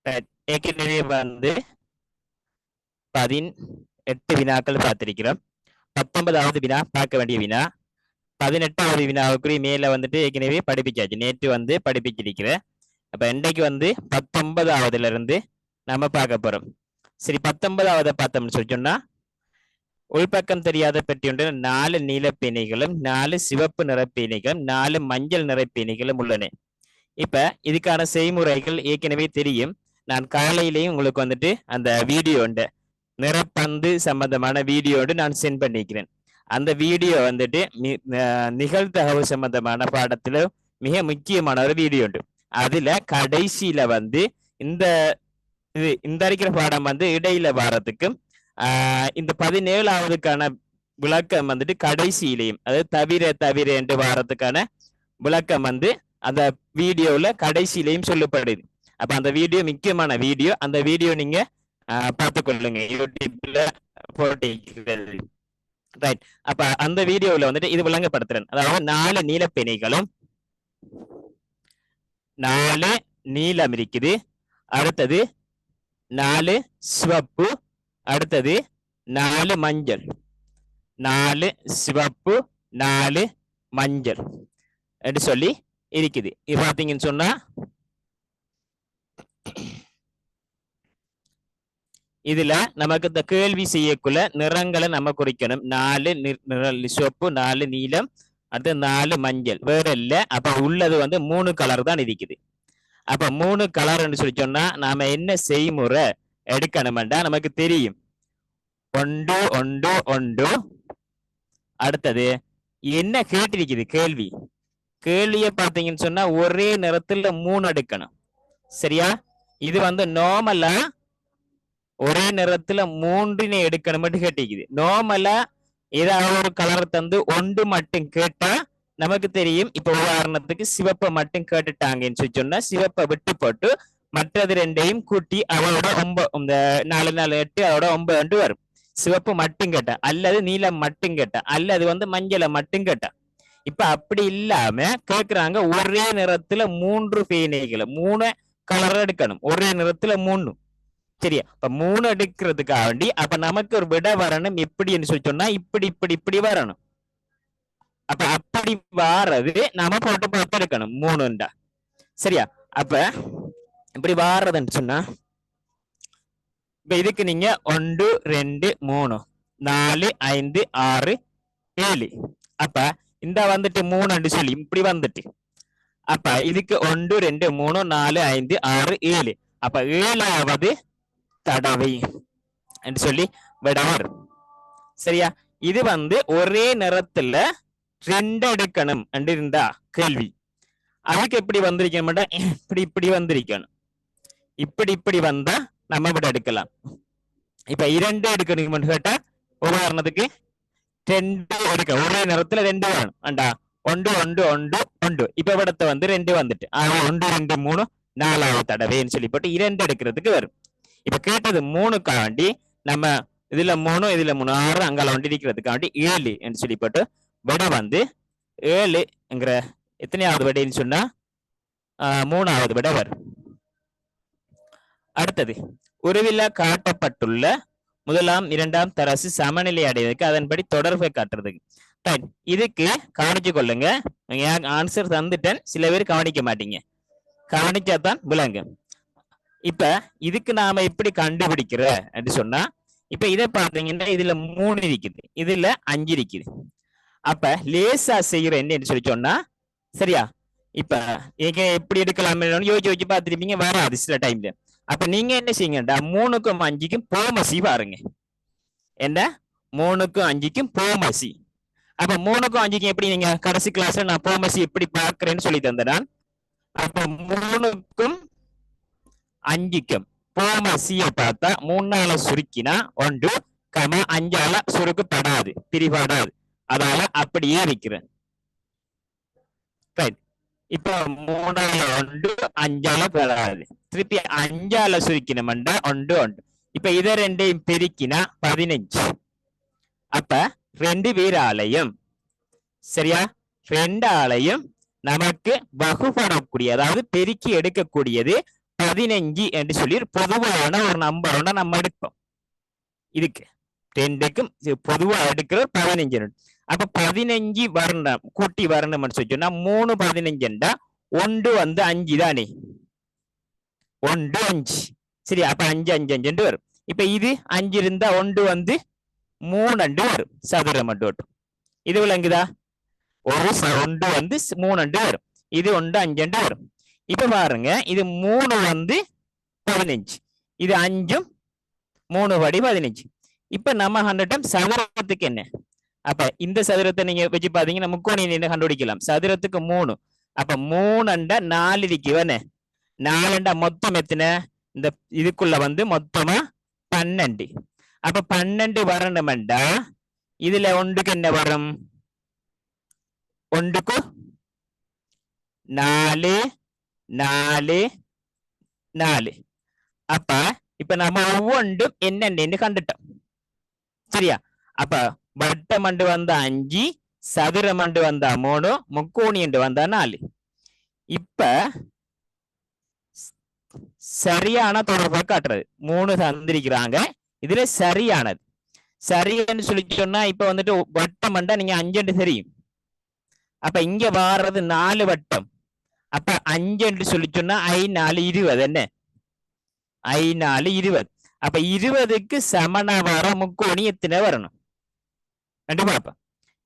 ஏற்கனவே வந்து 18 வினாக்கள் பார்த்திருக்கிறோம். 19வது வினா பார்க்க வேண்டிய வினா. 18வது வினாவுக்குரிய மேல வந்துட்டு ஏற்கனவே படிப்பிச்சாச்சு. நேற்று வந்து படிப்பிச்சிருக்கிறேன். அப்ப இன்றைக்கு வந்து 19வதுல இருந்து நம்ம பார்க்க போறோம். சரி, 19வது பார்த்தோம்னு சொல்லி சொன்னா, உள்பக்கம் தெரியாத பெட்டி ஒன்று 4 நீல பேனைகளும் 4 சிவப்பு நிற பேனைகளும் 4 மஞ்சள் நிற பேனைகளும் உள்ளன. இப்ப இதுக்கான செய்முறைகள் ஏற்கனவே தெரியும். நான் காலையிலையும் உங்களுக்கு வந்துட்டு அந்த வீடியோ உண்டு, நிறப்பந்து சம்பந்தமான வீடியோ நான் சென்ட் பண்ணிக்கிறேன். அந்த வீடியோ வந்துட்டு நிகழ்தகவு சம்பந்தமான பாடத்துல மிக முக்கியமான ஒரு வீடியோ உண்டு. அதுல கடைசியில வந்து இந்த இந்த இருக்கிற பாடம் வந்து இடையில வாரத்துக்கும் இந்த 17வதுக்கான விளக்கம் வந்துட்டு கடைசியிலையும், அதாவது தவிர என்று வாரத்துக்கான விளக்கம் வந்து அந்த வீடியோல கடைசியிலையும் சொல்லப்படுது. அப்ப அந்த வீடியோ முக்கியமான வீடியோ. அந்த வீடியோ நீங்க பார்த்துக்கொள்ளுங்க, யூடியூப்ல போட்டிருக்கிறது. ரைட். அப்ப அந்த வீடியோல வந்துட்டு இது விளங்கப்படுத்துறேன். அதாவது 4 நீலப்பேனைகளும் 4 நீலம் இருக்குது, அடுத்தது 4 சிவப்பு, அடுத்தது 4 மஞ்சள், 4 சிவப்பு 4 மஞ்சள் என்று சொல்லி இருக்குது. இது பாத்தீங்கன்னு சொன்னா இதுல நமக்கு இந்த கேள்வி செய்யக்குள்ள நிறங்களை நம்ம குறிக்கணும். 4 சிவப்பு, 4 நீலம், அடுத்து 4 மஞ்சள், வேற இல்ல. அப்ப உள்ளது வந்து 3 கலர் தான் இருக்குது. அப்ப 3 கலர்ன்னு சொல்லி சொன்னா நாம என்ன செய்முறை எடுக்கணும்டா நமக்கு தெரியும். ஒன்று ஒன்று ஒன்று. அடுத்தது என்ன கேட்டிருக்குது கேள்வி? கேள்வியை பார்த்தீங்கன்னு சொன்னா ஒரே நிறத்துல 3 எடுக்கணும். சரியா? இது வந்து நார்மலா ஒரே நிறத்துல 3 எடுக்கணும் கேட்டிருக்குது. நார்மலா ஏதாவது ஒரு கலர் தந்து ஒன்று மட்டும் கேட்டா நமக்கு தெரியும். இப்ப உதாரணத்துக்கு சிவப்பை மட்டும் கேட்டுட்டாங்கன்னு சொல்லி சொன்னா சிவப்பை விட்டு போட்டு மற்றது ரெண்டையும் கூட்டி அதோட 9, இந்த 4 4 8 அதோட 9 வரும். சிவப்பு மட்டும் கேட்டா, அல்லது நீலம் மட்டும் கேட்டா, அல்லது வந்து மஞ்சளை மட்டும் கேட்டா. இப்ப அப்படி இல்லாம கேக்குறாங்க ஒரே நிறத்துல 3 பேனைகளை 3 கலர் எடுக்கணும். ஒரே நிறத்துல 3. சரியா? இப்ப 3 எடுக்கிறதுக்காக வேண்டி அப்ப நமக்கு ஒரு விட வரணும். எப்படின்னு சொல்லி சொன்னா இப்படி இப்படி இப்படி வரணும். அப்ப அப்படி வாரது நாம போட்டு பார்த்து எடுக்கணும் 3. சரியா? அப்ப இப்படி வாரதுன்னு சொன்னா இப்ப இதுக்கு நீங்க 1 2 3 4 5 6 7. அப்ப இந்த வந்துட்டு 3 சொல்லி இப்படி வந்துட்டு அப்ப இதுக்கு 1 2 3 4 5 6 7. அப்ப 7வது தடவை என்று சொல்லி விட வரும். சரியா? இது வந்து ஒரே நிறத்துல 2 எடுக்கணும் என்று இருந்தா கேள்வி. அதுக்கு எப்படி வந்திருக்கணும்? இப்படி இப்படி வந்திருக்கணும். இப்படி இப்படி வந்தா நம்ம விட எடுக்கலாம். இப்ப 2 எடுக்கணும் கேட்டா உதாரணத்துக்கு 2 எடுக்க ஒரே நிறத்துல 2 வேணும். அண்டா 1 1 1 1. இப்ப விடத்தை வந்து 2 வந்துட்டு 1 2 3 4வது தடவைன்னு சொல்லி போட்டு 2 எடுக்கிறதுக்கு வரும். இப்ப கேட்டது 3க்காண்டி நம்ம இதுல 3 இதுல 3 6 அங்கால வண்டி இருக்கிறதுக்காண்டி 7 என்று சொல்லி போட்டு விட வந்து 7ங்கிற எத்தனையாவது விடைன்னு சொன்னா 3வது விட வரும். அடுத்தது உருவில காட்டப்பட்டுள்ள 1ஆம் 2ஆம் தராசு சமநிலை அடைவதற்கு அதன்படி தொடர்பை காட்டுறதுக்கு. இதுக்கு கவனிச்சு கொள்ளுங்க. ஆன்சர் தந்துட்டேன், சில பேர் கவனிக்க மாட்டீங்க. கவனிச்சாதான் விளங்கு. இப்ப இதுக்கு நாம எப்படி கண்டுபிடிக்கிற அப்படின்னு சொன்னா, இப்ப இதை பாத்தீங்கன்னா இதுல 3 இருக்குது, இதுல 5 இருக்குது. அப்ப லேசா செய்யற என்ன சொல்லி சொன்னா சரியா? இப்ப எப்படி எடுக்கலாம் யோசிச்சு வச்சு பார்த்துருப்பீங்க, வராது சில டைம்ல. அப்ப நீங்க என்ன செய்யுங்கடா 3க்கும் 5க்கும் போமசி பாருங்க. என்ன 3க்கும் 5க்கும் போமசி. அப்ப 3க்கும் 5க்கும் எப்படி நீங்க கடைசி கிளாஸ்ல நான் போமசி எப்படி பார்க்கிறேன்னு சொல்லி தந்தேன். அப்ப 3க்கும் 5க்கும் போமசியை பார்த்தா 3ஆல சுருக்கினா 1, 5ஆல சுருக்கப்படாது, பிரிபடாது. அதால அப்படியே இருக்கிறேன். இப்ப 3ஆல 1, 5ஆல பெறாது. திருப்பி 5ஆல சுருக்கினோம்டா 1 1. இப்ப இதை 2ஐயும் பெருக்கினா 15. அப்ப 2 பேராலையும் சரியா 2 ஆலையும் நமக்கு வகுபடக்கூடிய, அதாவது பெருக்கி எடுக்கக்கூடியது 15 என்று சொல்லி பொதுவான ஒரு நம்பரோட நம்ம எடுப்போம். இதுக்கு ரெண்டுக்கும் பொதுவா எடுக்கிற 15. அப்ப 15 வரணும், கூட்டி வரணும்னு சொன்னா 3 15 1 வந்து 5 தானே, 1 5. சரி, அப்ப 5 5 5 வரும். இப்ப இது 5 இருந்தா 1 வந்து 3 வரும், சதுரம் மட்டும். இது விளங்குதா? ஒரு 1 வந்து 3 வரும், இது 1 5 வரும். இப்ப பாருங்க, இது 3 வந்து 15, இது 5 3 படி 15. இப்ப நம்ம 100 சதுரத்துக்கு என்ன? அப்ப இந்த சதுரத்தை நீங்க வச்சு பாத்தீங்கன்னா முக்கோணி என்ன கண்டுபிடிக்கலாம். சதுரத்துக்கு 3, அப்ப 3 4 இருக்குவனே, 4 மொத்தம் எத்தனை? இந்த இதுக்குள்ள வந்து மொத்தமா 12. அப்ப 12 வரணும்டா இதுல ஒன்றுக்கு என்ன வரும்? 1க்கு 4 4 4. அப்ப இப்ப நம்ம ஒவ்வொன்றும் என்னென்னு கண்டுட்டோம். சரியா? அப்ப வட்டமண்டு வந்தா 5, சதுரமண்டு வந்தா 3, முக்கோணி வந்தா 4. இப்ப சரியான தொடர்பை காட்டுறது 3 தந்திருக்கிறாங்க. இதுல சரியானது சரின்னு சொல்லி சொன்னா இப்ப வந்துட்டு வட்டமண்டா நீங்க 5 தெரியும். அப்ப இங்க வாடுறது 4 வட்டம். அப்ப 5 சொல்லி சொன்னா 5 4 20 என்ன? 5 4 20. அப்ப 20க்கு சமனா வர முக்கோணி எத்தனை வரணும்? ரெண்டு பாப்பா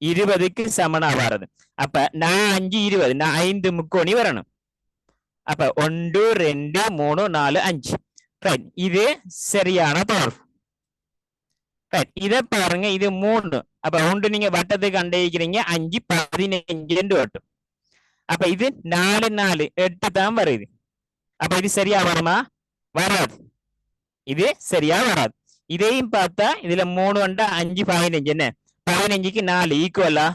20க்கு சமனா வர்றது. அப்ப நான் 5 20, நான் 5 முக்கோணி வரணும். அப்ப 1 2 3 4 5. ரைட், இது சரியான தொடர்பு. ரைட், இத பாருங்க, இது 3. அப்ப 1 நீங்க வட்டத்துக்கு கண்டிருக்கிறீங்க, 5 15 வட்டம். அப்ப இது 4 4 8 தான் வருது. அப்ப இது சரியா வருமா? வராது, இது சரியா வராது. இதையும் பார்த்தா இதுல 3 வண்டா 5 15 என்ன? 15க்கு 4 ஈக்குவலா?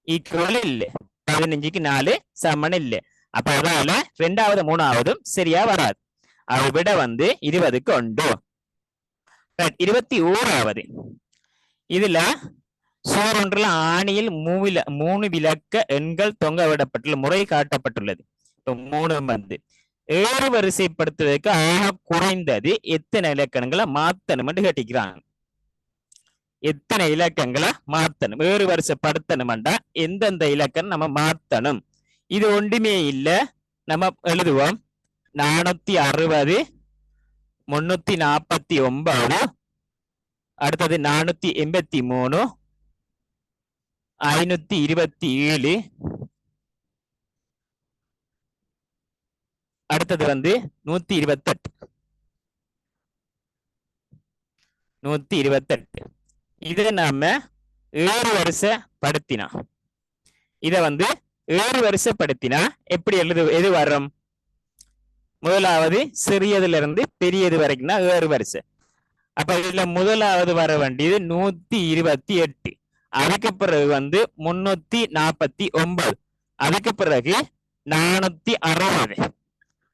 ஈக்குவல் இல்ல. 15க்கு 4 சமன் இல்ல. அப்ப அதனால 2வது 3வதும் சரியா வராது. அதை விட வந்து 20க்கு 1. 21வது இதுல சோறொன்றுல ஆணியில் 3 விளக்க எண்கள் தொங்க விடப்பட்டுள்ள முறை காட்டப்பட்டுள்ளது. இப்ப 3 வந்து ஏறு வரிசைப்படுத்துவதற்கு ஆக குறைந்தது எத்தனை இலக்கணங்களை மாத்தணும் கேட்டிக்கிறாங்க. எத்தனை இலக்கங்களை மாத்தணும், ஏறு வரிசைப்படுத்தணும்டா எந்தெந்த இலக்கணம் நம்ம மாத்தணும்? இது ஒன்றுமே இல்ல, நம்ம எழுதுவோம். 460 349, அடுத்தது 483 527, அடுத்தது வந்து 128. இதை நாம ஏறு வரிசைப்படுத்தினா, இத வந்து ஏறு வரிசைப்படுத்தினா எப்படி எது வரும்? முதலாவது சிறியதுல இருந்து பெரியது வரைக்கும் தான் ஏறு வரிசை. அப்ப இதுல முதலாவது வர வேண்டியது 128, அதுக்கு பிறகு வந்து 349, அதுக்கு பிறகு 460,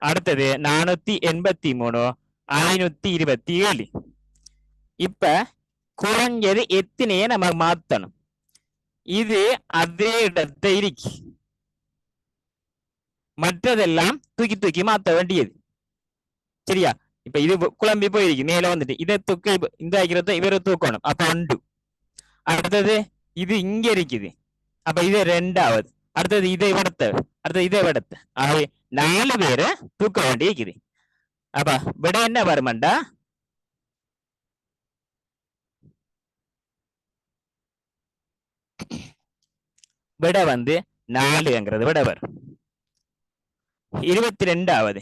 அடுத்தது 483, 527. இப்ப குறைஞ்சது எத்தனையே நம்ம மாத்தணும்? இது அதே இடத்தை இருக்கு, மற்றதெல்லாம் தூக்கி தூக்கி மாத்த வேண்டியது. சரியா? இப்ப இது குழம்பி போயிருக்கு, மேல வந்துட்டு இதை தூக்க இந்த ஆகிறத இவரை தூக்கணும். அப்ப 1. அடுத்தது இது இங்க இருக்குது, அப்ப இது 2வது. அடுத்தது இதை விடத்த, அடுத்தது இதை விடத்த. ஆகவே 4 பேரை தூக்க வேண்டி இருக்குது. அப்ப விட என்ன வருமாண்டா? விட வந்து 4ங்கிறது விட வரும். 22வது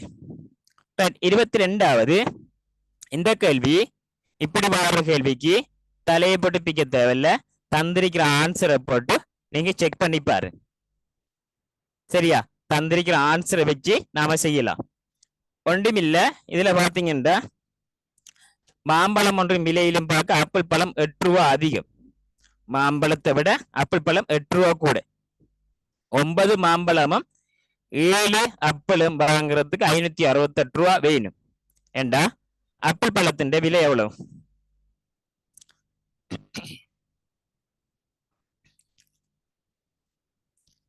22வது இந்த கேள்வி இப்படி வர கேள்விக்கு தலையை போட்டு பிக்க தேவையில்ல, தந்திரிக்கிற ஆன்சரை போட்டு நீங்க செக் பண்ணி பாரு. சரியா? தந்திரிக்கிற ஆன்சரை வச்சு நாம செய்யலாம். ஒன்றுமில்ல, இதுல பாத்தீங்கன்னா மாம்பழம் ஒன்றும் விலையிலும் பார்க்க ஆப்பிள் பழம் 8 ரூபா அதிகம். மாம்பழத்தை விட ஆப்பிள் பழம் 8 ரூபா கூட. 9 மாம்பழமும் 7 ஆப்பிளும் வாங்குறதுக்கு 568 ரூபா வேணும். ஏண்டா ஆப்பிள் பழத்தின் விலை எவ்வளவு?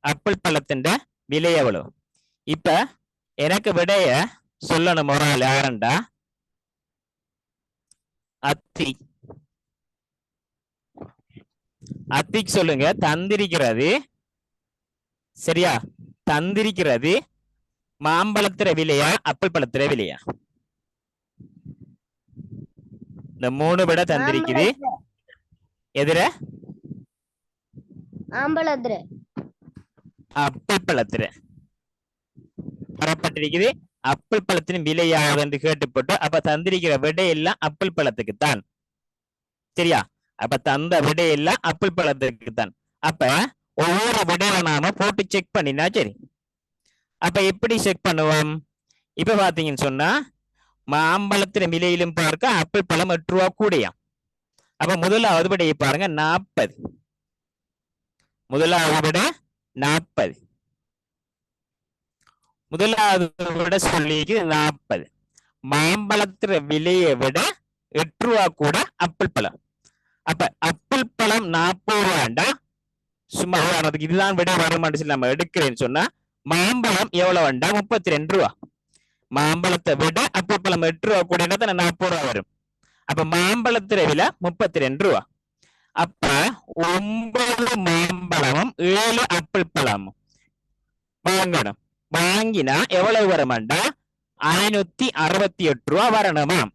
ஆப்பிள் பழத்தின் விலை எவ்வளவு? இப்ப எனக்கு விடைய சொல்லணும் ஒரு ஆள் யாரண்டா அத்திக். அத்திக் சொல்லுங்க. தந்திருக்கிறது சரியா? தந்திருக்கிறது மாம்பழத்திர விலையா ஆப்பிள் பழத்திர விலையா? இந்த 3 விட தந்திருக்குது. எதிர ஆம்பளத்திர ஆப்பிள் பழத்திர தரப்பட்டிருக்குது. ஆப்பிள் பழத்தின் விலை யாவது என்று கேட்டுப்பட்டு அப்ப தந்திருக்கிற விடை எல்லாம் ஆப்பிள் பழத்துக்கு தான். சரியா? அப்ப தந்த விடை எல்லாம் ஆப்பிள் பழத்துக்கு தான். அப்ப ஒவ்வொரு விடையில நாம போட்டு செக் பண்ணினா சரி. அப்ப எப்படி செக் பண்ணுவோம்? இப்ப பாத்தீங்கன்னு சொன்னா மாம்பழத்தின் விலையிலும் பார்க்க ஆப்பிள் பழம் 8 ரூபா கூடையா. அப்ப முதலாவது விடையை பாருங்க 40. முதலாவது விட 40. முதலாவது விட சொல்லிக்கு 40. மாம்பழத்திற விலையை விட 8 ரூபா கூட ஆப்பிள் பழம். அப்ப ஆப்பிள் பழம் 40 ரூபாண்டா சும்மா உதாரணத்துக்கு இதுதான் விட வருமானு சொல்லி நம்ம எடுக்கிறேன்னு சொன்னா மாம்பழம் எவ்வளவு வேண்டா 32 ரூபா. மாம்பழத்தை விட ஆப்பிள் பழம் 8 ரூபா கூட 40 ரூபா வரும். அப்ப மாம்பழத்திற விலை 32 ரூபா. அப்ப 9 மாம்பழமும் 7 ஆப்பிள் பழமும் வாங்கணும். வாங்கினா எவ்வளவு வரமாண்டா 568 ரூபா வரணுமாம்.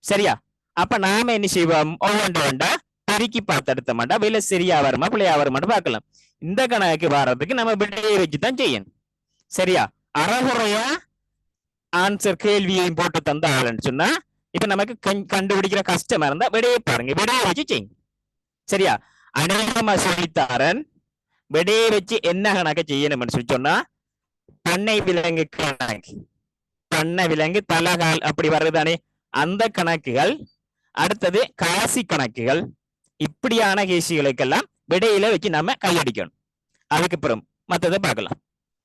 சரியா? அப்ப நாம என்ன செய்வோம்? ஒவ்வொன்றா பெருக்கி பார்த்து எடுத்த மாட்டா விலை சரியா வருமா பிள்ளையா வருமானு பார்க்கலாம். இந்த கணக்கு வர்றதுக்கு நம்ம விடையை வச்சுதான் செய்யணும். சரியா? அறகுறையா ஆன்சர் கேள்வியையும் போட்டு தந்த ஆளுன்னு சொன்னா இப்ப நமக்கு கண்டுபிடிக்கிற கஷ்டமா இருந்தா விடையை பாருங்க. விடையை வச்சு செய்யுங்க. சரியா? அநேகமா சொல்லித்தாரன் விடையை வச்சு என்ன கணக்கு செய்யணும்னு சொல்லி சொன்னா பண்ணை விலங்கு கணக்கு, பண்ணை விலங்கு தலகால் அப்படி வர்றதுதானே அந்த கணக்குகள். அடுத்தது காசி கணக்குகள். இப்படியான கேசிகளுக்கெல்லாம் விடையில வச்சு நம்ம கையடிக்கணும். அதுக்கு அப்புறம் மற்றதை பார்க்கலாம்.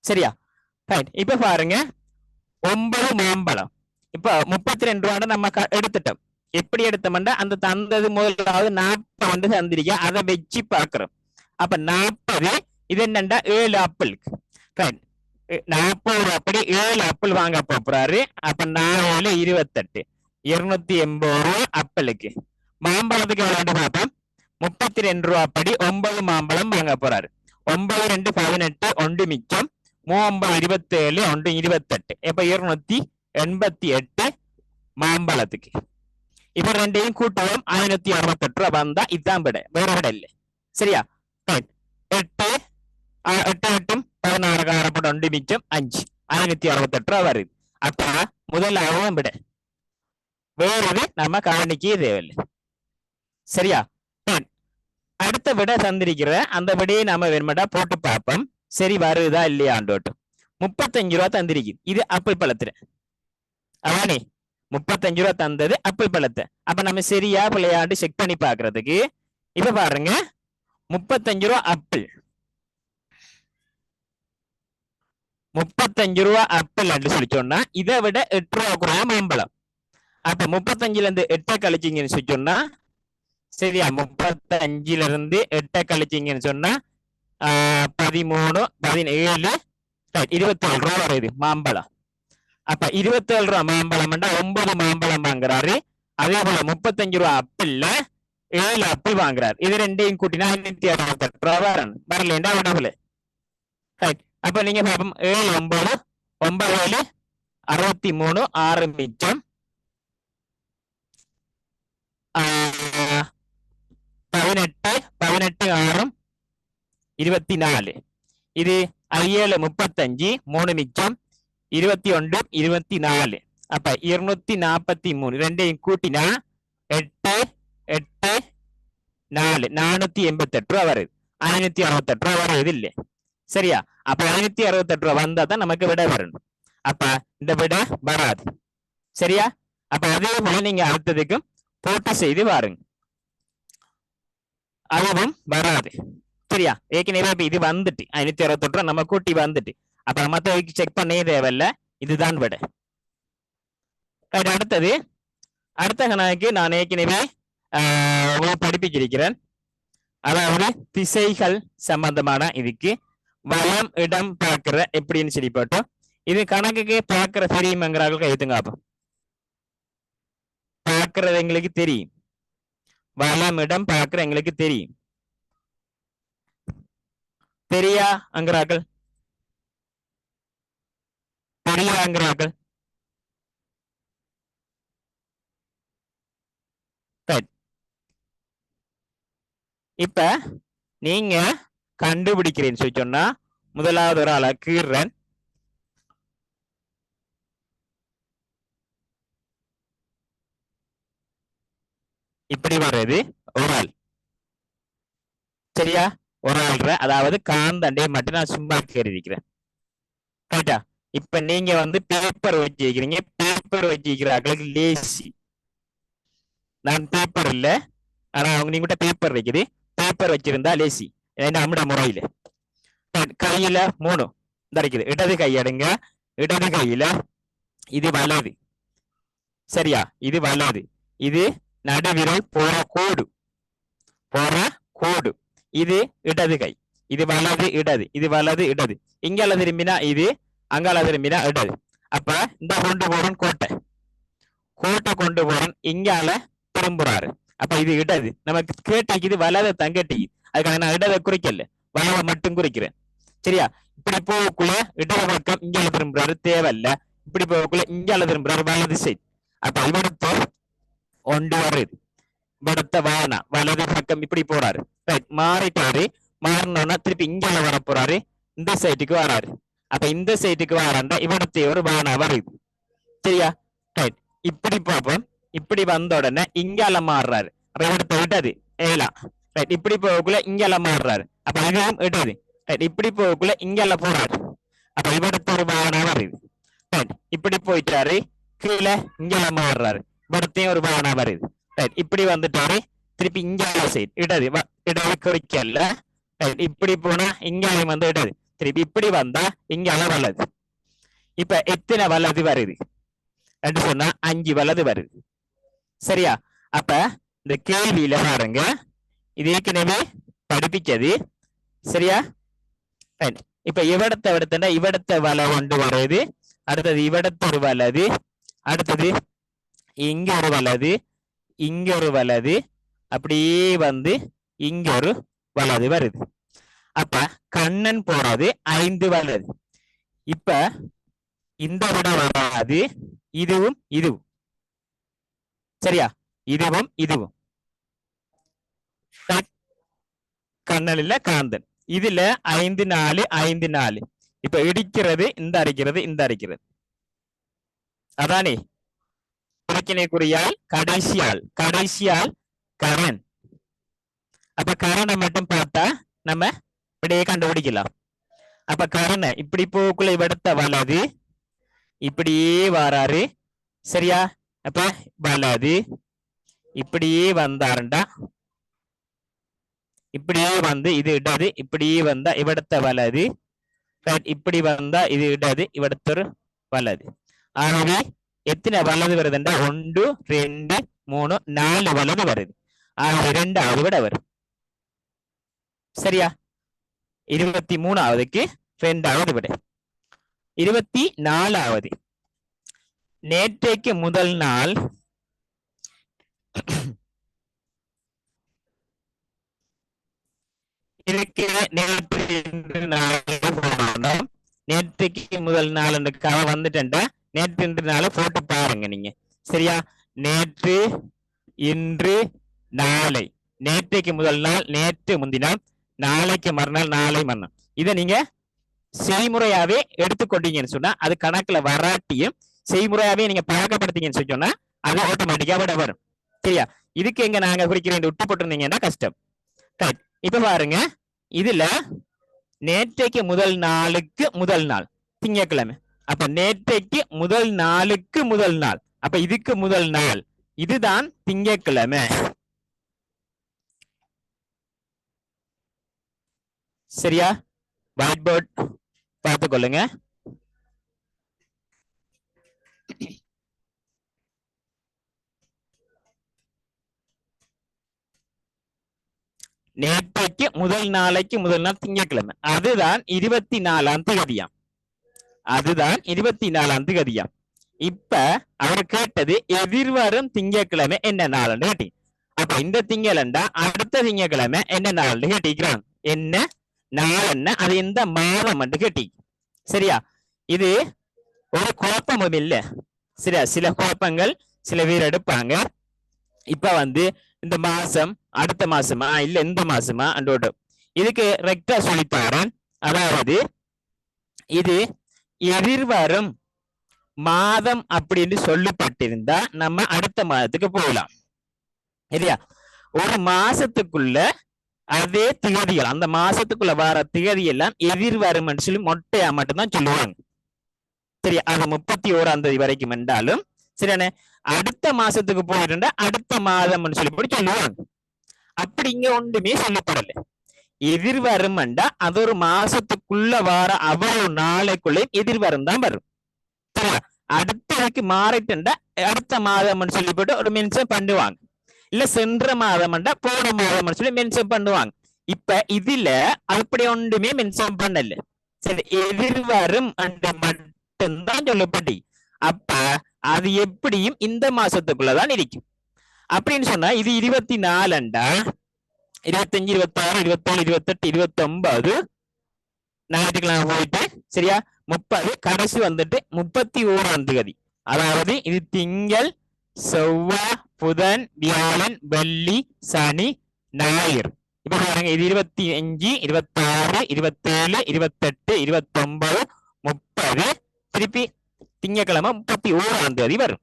சரியா? இப்ப பாருங்க 9 மாம்பழம் இப்ப 32 ரூபான்னு நம்ம எடுத்துட்டோம். எப்படி எடுத்தோம்னா அந்த தந்தது முதலாவது 40 தந்திரிக்க அதை வச்சு பார்க்கிறோம். அப்ப 40 இது என்னண்டா 7 ஆப்பிளுக்கு 40 அப்படி 7 ஆப்பிள் வாங்க போறாரு. அப்ப 4 28 280 ரூபா ஆப்பிளுக்கு. மாம்பழத்துக்கு எவ்வளவு பார்ப்போம்? 32 ரூபா படி 9 மாம்பழம் வாங்க போறாரு. 9 2 18 ஒன்று மிச்சம் 3 27 ஒன்று 28 இப்ப 288 மாம்பழத்துக்கு. இப்ப ரெண்டையும் கூட்டுவோம் 568 ரூபா வந்தா இதுதான் விட, வேற விட இல்லை. சரியா? 8 8 16 காரப்பட ஒன்று மிச்சம் 5 568 ரூபா வருது. அப்ப முதலாவது விட வேறது நம்ம கவனிக்க தேவையில்லை. சரியா? அடுத்த விட தந்திருக்கிற அந்த விடையை நாம வேணுமாட்டா போட்டு பார்ப்போம் சரி வருதா இல்லையாண்டோட்டும். 35 ரூபா தந்திருக்கு. இது ஆப்பிள் பழத்துல அவனே 35 ரூபா தந்தது ஆப்பிள் பழத்தை. அப்ப நம்ம சரியா பிள்ளையாண்டு செக் பண்ணி பாக்குறதுக்கு இப்ப பாருங்க 35 ரூபா ஆப்பிள் 35 ரூபா ஆப்பிள் அப்படின்னு சொல்லி சொன்னா இதை விட 8 ரூபா கூட மாம்பழம். அப்ப 35ல இருந்து 8 கழிச்சிங்கன்னு சொல்லி சொன்னா சரியா 35ல இருந்து 8 கழிச்சிங்கன்னு சொன்னா 13 17 27 ரூபா வருது மாம்பழம். அப்ப 27 ரூபா மாம்பழம் 9 மாம்பழம் வாங்குறாரு. அதே போல 35 ரூபா ஆப்பிள்ல 7 ஆப்பிள் வாங்குறாரு. இது ரெண்டையும் கூட்டினா 568 ரூபா வரணும். வரலேண்டா உடம்புல. அப்ப நீங்க பாப்போம் 7 9 9 63 6 மிச்சம் 18 18 6 24 இது 7 35 3 மிச்சம் 21 24 அப்ப 243 ரெண்டையும் கூட்டினா 8 8 4 488 ரூபா வருது. 568 ரூபா வருது இல்லை. சரியா? அப்ப 568 ரூபா வந்தா தான் நமக்கு விட வரணும். அப்ப இந்த விட வராது. சரியா? அப்ப அதே போல நீங்க அடுத்ததுக்கும் போட்டு செய்து பாருங்க. அதுவும் வராது. சரியா? ஏற்கனவே இது வந்துட்டு 568 ரூபா நம்ம கூட்டி வந்துட்டு அப்ப மத்த செக் பண்ணவே தேவையில்ல. இதுதான் விட. அடுத்தது அடுத்த கணக்கு நான் ஏற்கனவே படிப்பிச்சிருக்கிறேன். அதாவது திசைகள் சம்பந்தமான இதுக்கு வளம் இடம் பார்க்கிற எப்படின்னு சொல்லி போட்டோம். இது கணக்குக்கு பார்க்கிற தெரியுமாங்கிறார்கள் கைத்துங்க அப்ப பார்க்கறது எங்களுக்கு தெரியும் வளமிடம் பார்க்கிற எங்களுக்கு தெரியும் தெரியா அங்கிறார்கள் தெரியாங்கிறார்கள் இப்ப நீங்க கண்டுபிடிக்கிறேன்னு சொல்லி சொன்னா முதலாவது ஒரு ஆளை கீறன் இப்படி வர்றது ஒரு ஆள் சரியா ஒரு ஆள் அதாவது காந்தண்டே மட்டும் நான் சும்மா கருதிக்கிறேன் கரெக்டா இப்ப நீங்க வந்து பேப்பர் வச்சிருக்கிறீங்க பேப்பர் வச்சிருக்கிறாங்களுக்கு லேசி நான் பேப்பர் இல்ல ஆனா அவங்க நீங்க பேப்பர் வைக்குது பேப்பர் வச்சிருந்தா லேசி நம்மட முறையில கையில 3 இருக்குது இடது கை எடுங்க இடது கையில இது வலது சரியா இது வலது இது நடுவிரல் போற கோடு இது இடது கை இது வலது இடது இது வலது இடது இங்கால திரும்பினா இது அங்கால திரும்பினா இடது அப்ப இந்த கொண்டு போறோம் கோட்டை கொண்டு போறோம் இங்கால திரும்புறாரு அப்ப இது இடது நமக்கு கேட்டிக்கு இது வலதை தங்கட்டி அதுக்காக நான் இடதை குறிக்கல வலவை மட்டும் குறிக்கிறேன் சரியா இப்படி போகக்குள்ள இடது பக்கம் இங்கால திரும்புறாரு தேவையில்ல இப்படி போகக்குள்ள இங்கால திரும்புறாரு வலது சைட் அப்ப இவரத்தை ஒன்று வருது இவரத்தை வானா வலது பக்கம் இப்படி போறாரு ரைட் மாறிட்டாரு மாறினோன்னா திருப்பி இங்கால வர போறாரு இந்த சைட்டுக்கு வராரு அப்ப இந்த சைட்டுக்கு வராண்டா இவரத்தை ஒரு வானா வருது சரியா ரைட் இப்படி பார்ப்போம் இப்படி வந்த உடனே இங்கால மாறுறாரு அப்ப இவரத்தை விட்டது ஏலா ரைட் இப்படி போகக்குள்ள இங்கால மாறுறாரு அப்ப இதுவும் இடது ரைட் இப்படி போகக்குள்ள இங்கால போறாரு அப்ப இவரத்தை ஒரு வானா வருது ரைட் இப்படி போயிட்டாரு கீழே இங்கால மாறுறாரு இவரத்தையும் ஒரு வானா வருது ரைட் இப்படி வந்துட்டாரு திருப்பி இங்கால சைடு இடது குறிக்கல ரைட் இப்படி போனா இங்காலையும் வந்து இடது திருப்பி இப்படி வந்தா இங்கால வலது இப்ப எத்தனை வலது வருது என்று சொன்னா 5 வலது வருது சரியா அப்ப இந்த கேள்வியில பாருங்க இது ஏற்கனவே படிப்பிச்சது சரியா இப்ப இவடத்தை வலை கொண்டு வருது அடுத்தது இவடத்த ஒரு வலது அடுத்தது இங்க ஒரு வலது இங்க ஒரு வலது அப்படியே வந்து இங்க ஒரு வலது வருது அப்ப கண்ணன் போறது 5 வலது இப்ப இந்த விட வராது இதுவும் சரியா இதுவும் கண்ணன் இல்ல காந்தன் இதுல 5 4 5 4 இப்ப இடிக்கிறது இந்த அரைக்கிறது அதானே பிரச்சனைக்குரியால் கடைசியால் கரண் அப்ப கரணை மட்டும் பார்த்தா நம்ம இப்படியே கண்டுபிடிக்கலாம் அப்ப கரணை இப்படி போக்குள்ள இவடத்த வலது இப்படியே வராரு சரியா அப்ப வலது இப்படியே வந்தாருண்டா இப்படியே வந்து இது இடது இப்படியே வந்தா இவடத்த வலது இப்படி வந்தா இது இடது இவடத்தொரு வலது ஆகவே எத்தனை வலது வருதுண்டா 1 2 3 4 வலது வருது ஆகவே 2வது விட வரும் சரியா 23வது 2வது விட 24வது நேற்றைக்கு முதல் நாள் நேற்றைக்கு முதல் நாள் வந்துட்டேன்டா நேற்று நாள போட்டு பாருங்க நீங்க சரியா நேற்று இன்று நாளை நேற்றைக்கு முதல் நாள் நேற்று முந்தினால் நாளைக்கு மறுநாள் நாளை மறுநாள் இதை நீங்க செய்முறையாவே எடுத்துக்கொண்டீங்கன்னு சொன்னா அது கணக்குல வராட்டியும் செய்முறையாவே நீங்க பழக்கப்படுத்தீங்கன்னு சொன்னா அது ஆட்டோமேட்டிக்கா விட வரும் சரியா இதுக்கு எங்க நாங்க குறிக்கிறேன் விட்டு போட்டிருந்தீங்கன்னா கஷ்டம் இப்ப பாருங்க இதுல நேற்றைக்கு முதல் நாளுக்கு முதல் நாள் திங்கட்கிழமை அப்ப நேற்றைக்கு முதல் நாளுக்கு முதல் நாள் அப்ப இதுக்கு முதல் நாள் இதுதான் திங்கட்கிழமை சரியா ஒயிட் போர்ட் பார்த்துக்கொள்ளுங்க நேற்றைக்கு முதல் நாளைக்கு முதல் நாள் திங்கட்கிழமை அதுதான் 24ஆம் தேதியாம் அதுதான் 24ஆம் தேதியா. இப்ப அவர் கேட்டது எதிர்வரும் திங்கட்கிழமை என்ன நாள்னு கேட்டி. அப்ப இந்த திங்களண்டா அடுத்த திங்கட்கிழமை என்ன நாள்னு கேட்டிக்கிறான். என்ன நாள் என்ன, அது எந்த மாதம் கேட்டி. சரியா, இது ஒரு குழப்பமும் இல்ல. சரியா, சில குழப்பங்கள் சில பேர் எடுப்பாங்க. இப்ப வந்து இந்த மாசம் அடுத்த மாசமா இல்ல இந்த மாசமா அண்டோட இதுக்கு ரெக்டா சொல்லித்தாரன். அதாவது இது எதிர்வரும் மாதம் அப்படின்னு சொல்லப்பட்டிருந்தா நம்ம அடுத்த மாதத்துக்கு போகலாம். இல்லையா, ஒரு மாசத்துக்குள்ள அதே திகதிகள் அந்த மாசத்துக்குள்ள வர திகதி எல்லாம் எதிர்வரும் சொல்லி மொட்டையா மட்டும்தான் சொல்லுவாங்க. சரி, அது 31ஆம் தேதி வரைக்கும் என்றாலும் சரியான அடுத்த மாசத்துக்கு போயிருந்தா அடுத்த மாதம் சொல்லி போட்டு சொல்லுவாங்க. அப்படி இங்க ஒன்றுமே சொல்லப்படல. எதிர்வரும் அது ஒரு மாசத்துக்குள்ள வர அவ்வளவு நாளைக்குள்ளே எதிர்வரும் தான் வரும். அடுத்ததுக்கு மாறிட்டுண்டா அடுத்த மாதம் சொல்லி போட்டு ஒரு மென்ஷன் பண்ணுவாங்க. இல்ல சென்ற மாதம் போன மாதம் சொல்லி மென்ஷன் பண்ணுவாங்க. இப்ப இதுல அப்படி ஒன்றுமே மென்ஷன் பண்ணல. சரி, எதிர்வரும் மட்டும்தான் சொல்லப்பட்டி. அப்ப அது எப்படியும் இந்த மாசத்துக்குள்ளதான் இருக்கும். அப்படின்னு சொன்னா இது 24 25 26 27 28 29 ஞாயிற்றுக்கிழமை போயிட்டு சரியா 30 கடைசி வந்துட்டு 31ஆம் தேதி. அதாவது இது திங்கள் செவ்வாய் புதன் வியாழன் வெள்ளி சனி ஞாயிறு. இப்ப பாருங்க, இது 25 26 27 28 29 30 திருப்பி திங்கக்கிழமை 31ஆம் தேதி வரும்.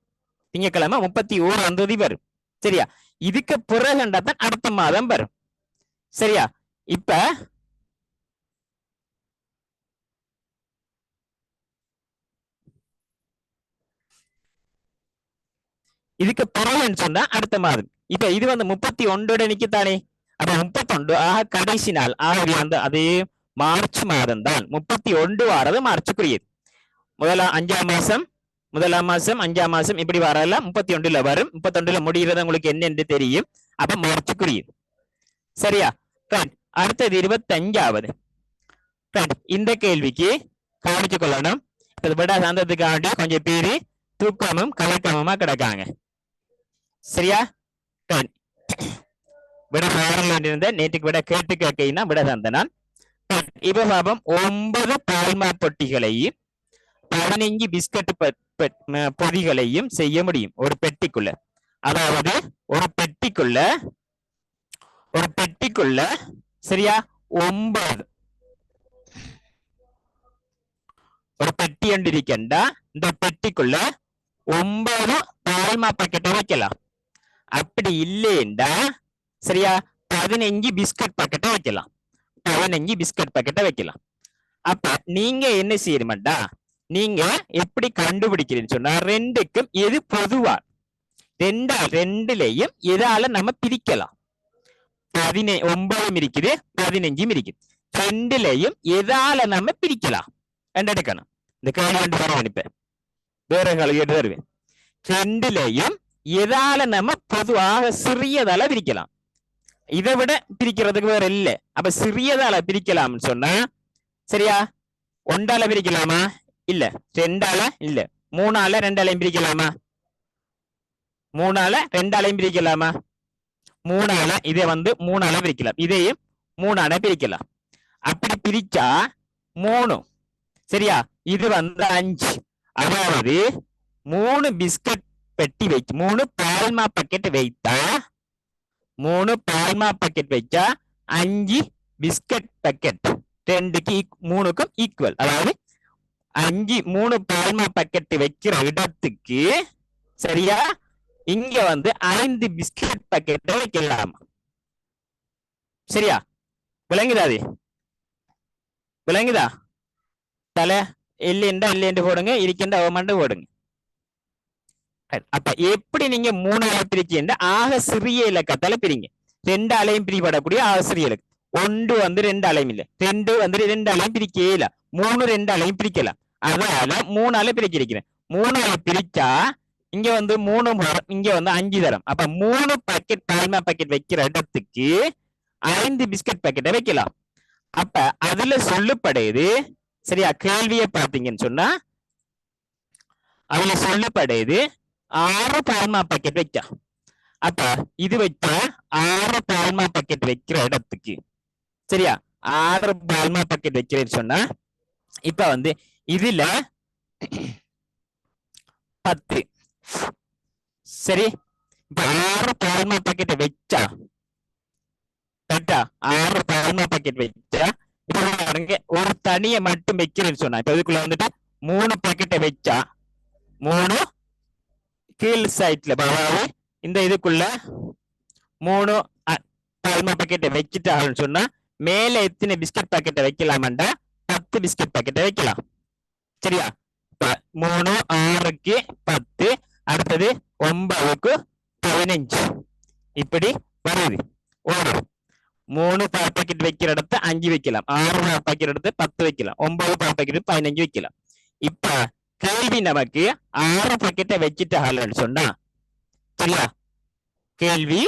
திங்கக்கிழமை 31ஆம் தேதி வரும். சரியா, இதுக்கு பிறகுண்டாத்தான் அடுத்த மாதம் வரும். சரியா, இப்ப இதுக்கு பிறகுன்னு சொன்னா அடுத்த மாதம். இப்ப இது வந்து 31 நிக்கத்தானே. அப்ப 31 ஆக கடைசி நாள். ஆகவே வந்து அதே மார்ச் மாதம் தான் 31 வாரது மார்ச்சுக்குரியது. முதலாம் 5ஆம் மாசம் 5ஆம் மாசம் இப்படி வரல 31ல வரும். 31ல முடிகிறது உங்களுக்கு என்னென்று தெரியும். அப்ப மார்ச்சுக்குரியது. சரியா, அடுத்தது 25வது. இந்த கேள்விக்கு கவனிச்சு கொள்ளணும். விட சாந்தத்துக்காண்டி கொஞ்சம் பேரு தூக்கமும் கலக்கமுமா கிடக்காங்க. சரியா, விட இருந்த நேற்றுக்கு விட கேட்டு கேட்கைன்னா விட சாந்தனான். இப்ப பாபம் 9 பால்மா பொட்டிகளையும் 15 பிஸ்கட் பொதிகளையும் செய்ய முடியும் ஒரு பெட்டிக்குள்ள. அதாவது ஒரு பெட்டிக்குள்ள சரியா 9 ஒரு பெட்டி என்று இருக்கண்டா இந்த பெட்டிக்குள்ள 9 பால்மா பாக்கெட்டை வைக்கலாம். அப்படி இல்லைண்டா சரியா 15 பிஸ்கட் பாக்கெட்டை வைக்கலாம். 15 பிஸ்கட் பாக்கெட்டை வைக்கலாம். அப்ப நீங்க என்ன செய்யணும்டா, நீங்க எப்படி கண்டுபிடிக்கிறீன்னு சொன்னா ரெண்டுக்கும் எது பொதுவா ரெண்டுலயும் எதால நம்ம பிரிக்கலாம். 9 இருக்குது 15 இருக்குது. ரெண்டுலயும் எதால நம்ம பிரிக்கலாம் எடுக்கணும். இந்த கேள்வி அனுப்பேன் வேற கேள்வி தருவேன். ரெண்டுலயும் எதால நம்ம பொதுவாக சிறியதால பிரிக்கலாம். இதை விட பிரிக்கிறதுக்கு வேற இல்ல. அப்ப சிறியதால பிரிக்கலாம்னு சொன்னா சரியா 1ஆல பிரிக்கலாமா? இல்ல. 2ஆல இல்ல. 3ஆல 2ஆலையும் பிரிக்கலாமா? 3ஆல 2ஆலையும் பிரிக்கலாமா? 3ஆல இதை வந்து 3ஆல பிரிக்கலாம். இதையும் 3ஆல பிரிக்கலாம். அப்படி பிரிச்சா 3 சரியா, இது வந்து 5. அதாவது 3 பிஸ்கட் பெட்டி வைத்து 3 பால்மா பாக்கெட் வைத்தா 3 பால்மா பாக்கெட் வச்சா 5 பிஸ்கட் பாக்கெட் 3க்கும் ஈக்குவல். அதாவது 3 பால்மா பாக்கெட் வைக்கிற இடத்துக்கு சரியா இங்க வந்து 5 பிஸ்கட் பாக்கெட் வைக்கலாம். சரியா, விளங்குதா? அது விளங்குதா? தலை இல்லைன்னு போடுங்க, இருக்கின்ற அவமண்டு போடுங்க. அப்ப எப்படி நீங்க 3ஆல பிரிச்சீங்க ஆக சிறிய இலக்கத்தால பிரிங்க. 2ஆலையும் பிரிபடக்கூடிய ஆக சிறிய இலக்கம். 1 வந்து 2ஆலையும் இல்ல, 2 வந்து 2ஆலையும் பிரிக்கவே இல்ல, 3 2ஆலையும் பிரிக்கலாம். அதனால 3ஆல பிரிச்சிருக்கிறேன். 3ஆல பிரிச்சா இங்க வந்து 3 இங்க வந்து 5 தரம். அப்ப 3 பாக்கெட் பால்மா பாக்கெட் வைக்கிற இடத்துக்கு 5 பிஸ்கட் பாக்கெட்டை வைக்கலாம். அப்ப அதுல சொல்லப்படுது சரியா? கேள்வியை பார்த்தீங்கன்னு சொன்னா அதுல சொல்லப்படுது 6 பால்மா பாக்கெட் வைக்க. அப்ப இது வச்சா 6 பால்மா பாக்கெட் வைக்கிற இடத்துக்கு, சரியா, 6 பால்மா பாக்கெட் வைக்கிறேன்னு சொன்னா இப்ப வந்து இதுல 10, சரி. இப்ப 6 பால்மா பாக்கெட் வச்சா கரெக்டா, 6 பால்மா பாக்கெட் வச்சா இப்ப பாருங்க, ஒரு தனியை மட்டும் வைக்கிறேன்னு சொன்னா இப்ப இதுக்குள்ள வந்துட்டு 3 பாக்கெட்டை வச்சா 3 கீழ் சைட்ல, அதாவது இந்த இதுக்குள்ள 3 பால்மா பாக்கெட்டை வச்சுட்டாங்கன்னு சொன்னா மேல எத்தனை பிஸ்கட் பாக்கெட்டை வைக்கலாமாண்டா 10 பிஸ்கட் பாக்கெட்டை வைக்கலாம். சரியா? 3 6க்கு 10, அடுத்தது 9க்கு 15, இப்படி வருது. ஒரு 3 பால் பாக்கெட் வைக்கிற இடத்த 5 வைக்கலாம், 6 பால் பாக்கெட் எடுத்து 10 வைக்கலாம், 9 பால் பாக்கெட் 15 வைக்கலாம். இப்ப கேள்வி நமக்கு 6 பாக்கெட்டை வச்சுட்டாங்கன்னு சொன்னா, சரியா, கேள்வி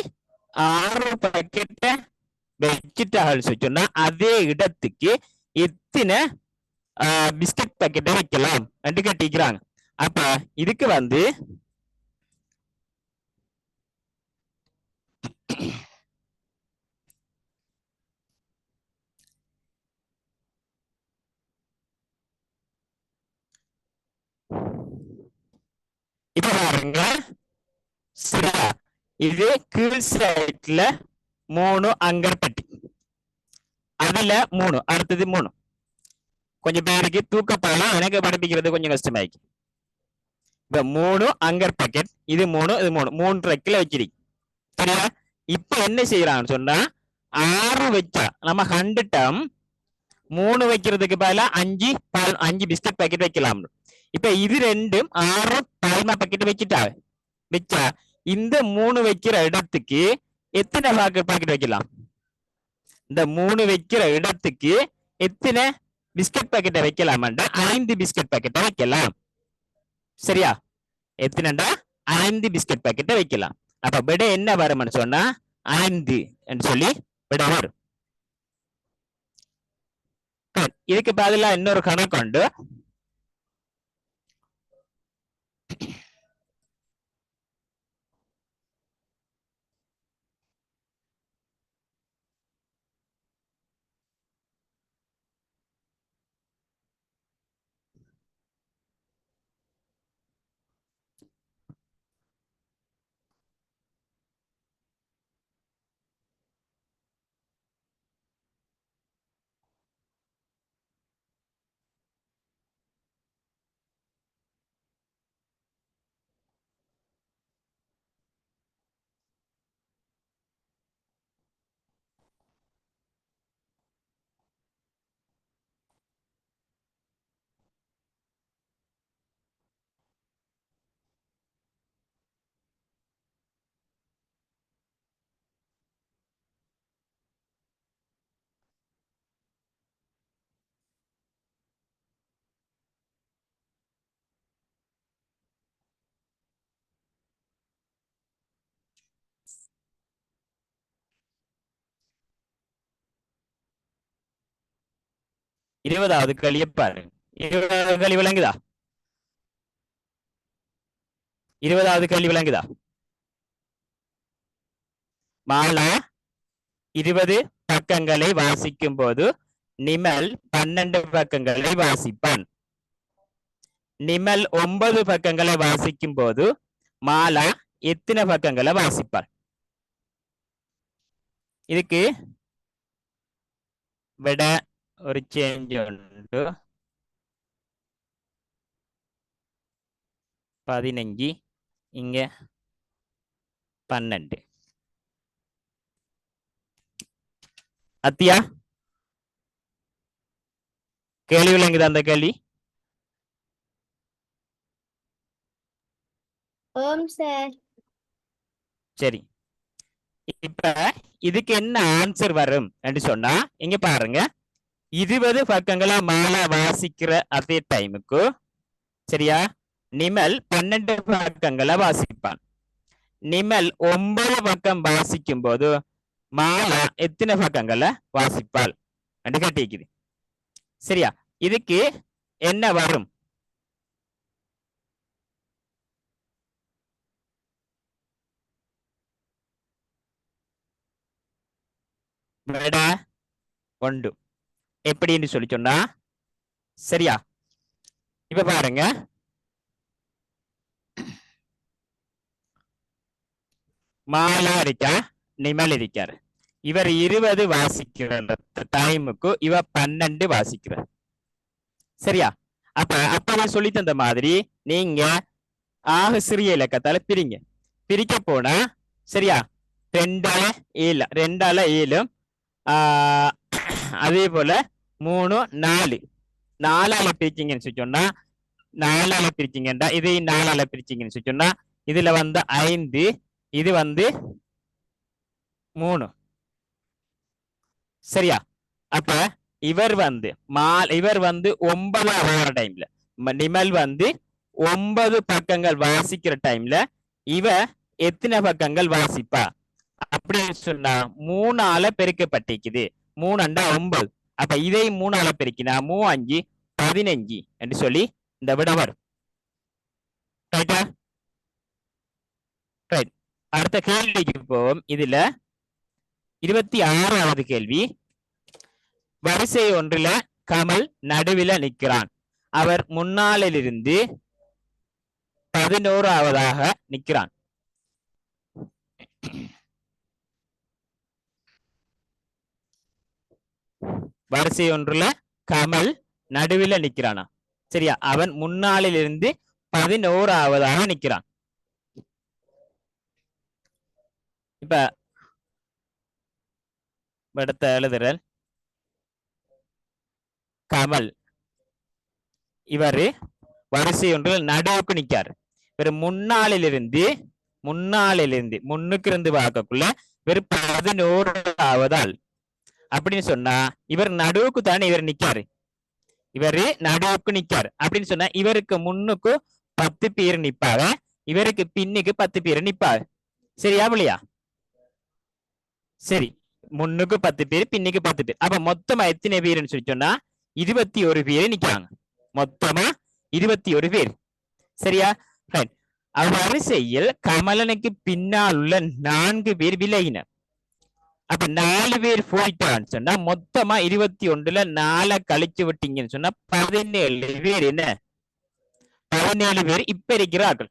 6 பாக்கெட்டை வச்சுட்டாங்கன்னு சொன்னா அதே இடத்துக்கு எத்தனை பிஸ்கட் பாக்கெட்டை வைக்கலாம் என்று கேட்டிருக்கிறாங்க. அப்ப இதுக்கு வந்து இப்ப பாருங்க, சரியா, இது கீழ் சைட்ல 3 அங்கற்பட்டி, அதுல 3, அடுத்தது 3. கொஞ்சம் பேருக்கு தூக்கப்படலாம், எனக்கு படிப்பிக்கிறது கொஞ்சம் கஷ்டமாயிருக்கு. இப்ப 3 அங்கர் பாக்கெட், இது 3 இது 3, 3 கிலோ வச்சிருக்கு. சரியா? இப்ப என்ன செய்யறான்னு சொன்னா 6 வச்சா நம்ம 100 3 வைக்கிறதுக்கு பதிலா 5 பிஸ்கட் பாக்கெட் வைக்கலாம். இப்ப இது ரெண்டும் 6 பால்மா பாக்கெட் வச்சா இந்த 3 வைக்கிற இடத்துக்கு எத்தனை பாக்கெட் வைக்கலாம்? இந்த 3 வைக்கிற இடத்துக்கு எத்தனை பிஸ்கட் பாக்கெட்டை வைக்கலாமாண்டா 5 பிஸ்கட் பாக்கெட்டை வைக்கலாம். சரியா? எத்தனைண்டா 5 பிஸ்கட் பாக்கெட்டை வைக்கலாம். அப்ப விட என்ன வரும்னு சொன்னா 5 சொல்லி விட வரும். இதுக்கு பதிலா இன்னொரு கணக்கு உண்டு. இருபதாவது கேள்வியை பாருங்க. 20வது கேள்வி விளங்குதா? 20வது கேள்வி விளங்குதா? மாலா 20 பக்கங்களை வாசிக்கும் போது நிமல் 12 பக்கங்களை வாசிப்பான். நிமல் 9 பக்கங்களை வாசிக்கும் போது மாலா எத்தனை பக்கங்களை வாசிப்பார்? இதுக்கு விட ஒரு சேஞ்ச் உண்டு. 15, இங்க 12. அத்தியா கேள்வி விளங்குது அந்த கேள்வி? சரி, இப்ப இதுக்கு என்ன ஆன்சர் வரும் என்று சொன்னா இங்க பாருங்க, 20 பக்கங்களா மாலா வாசிக்கிற அதே டைமுக்கு, சரியா, நிமல் 12 பக்கங்களை வாசிப்பான். நிமல் 9 பக்கம் வாசிக்கும் போது மாலா எத்தனை பக்கங்களை வாசிப்பாள் என்று கேட்டிருக்குது. சரியா? இதுக்கு என்ன வரும்? விட 1 எப்படின்னு சொல்லி சொன்னா சரியா? இப்ப பாருங்க, மாலா இருக்கா, நிமல் இருக்காரு. இவர் 20 வாசிக்கிற டைமுக்கு இவ 12 வாசிக்கிறார். சரியா? அப்ப சொல்லி தந்த மாதிரி நீங்க ஆக சிறிய இலக்கத்தால பிரிக்க போனா சரியா? 2 7 அதே போல 3 4 4ஆல பிரிச்சிங்கன்னு சொன்னா 4ஆல பிரிச்சிங்கண்டா இதை 4ஆல பிரிச்சிங்கன்னு சொன்னா இதுல வந்து 5, இது வந்து 3. சரியா? அப்ப இவர் வந்து 9 டைம்ல நிமல் வந்து 9 பக்கங்கள் வாசிக்கிற டைம்ல இவ எத்தனை பக்கங்கள் வாசிப்பா அப்படின்னு சொன்னா 3ஆல பெருக்கப்பட்டிருக்குது. 3 9. அப்ப இதை 3ஆல பெருக்கினா 3 5 15 என்று சொல்லி இந்த விட வரும். ரைட்டா? ரைட். அடுத்த கேள்விக்கு போவோம். இதுல 26வது கேள்வி. வரிசை ஒன்றுல கமல் நடுவில நிற்கிறான். அவர் முன்னாளிலிருந்து 11ஆவதாக நிற்கிறான். வரிசை ஒன்றுல கமல் நடுவில நிற்கிறானா? சரியா? அவன் முன்னாளிலிருந்து 11ஆவதாக நிற்கிறான். இப்ப அடுத்த எழுதுறல் கமல் இவரு வரிசை ஒன்றில் நடுவுக்கு நிற்காரு. இவர் முன்னிலிருந்து முன்னுக்கு இருந்து பார்க்கக்குள்ள இவர் 11ஆவது ஆள் அப்படின்னு சொன்னா இவர் நடுவுக்கு தானே இவர் நிக்காரு. இவரு நடுவுக்கு நிக்காரு அப்படின்னு சொன்னா இவருக்கு முன்னுக்கு 10 பேர் நிப்பாங்க, இவருக்கு பின்னுக்கு 10 பேர் நிப்பாங்க. சரியா இல்லையா? சரி, முன்னுக்கு 10 பேர், பின்னுக்கு 10 பேர். அப்ப மொத்தமா எத்தனை பேர்னு சொல்லி சொன்னா 21 பேர் நிக்கிறாங்க. மொத்தமா 21 பேர். சரியா? வரிசையில் கமலனுக்கு பின்னால் உள்ள 4 பேர் விலகினர். அப்ப 4 பேர் போயிட்டான்னு சொன்னா மொத்தமா 21ல 4 கழிச்சு விட்டீங்கன்னு சொன்னா 17 பேர். என்ன 17 பேர் இப்ப இருக்கிறார்கள்.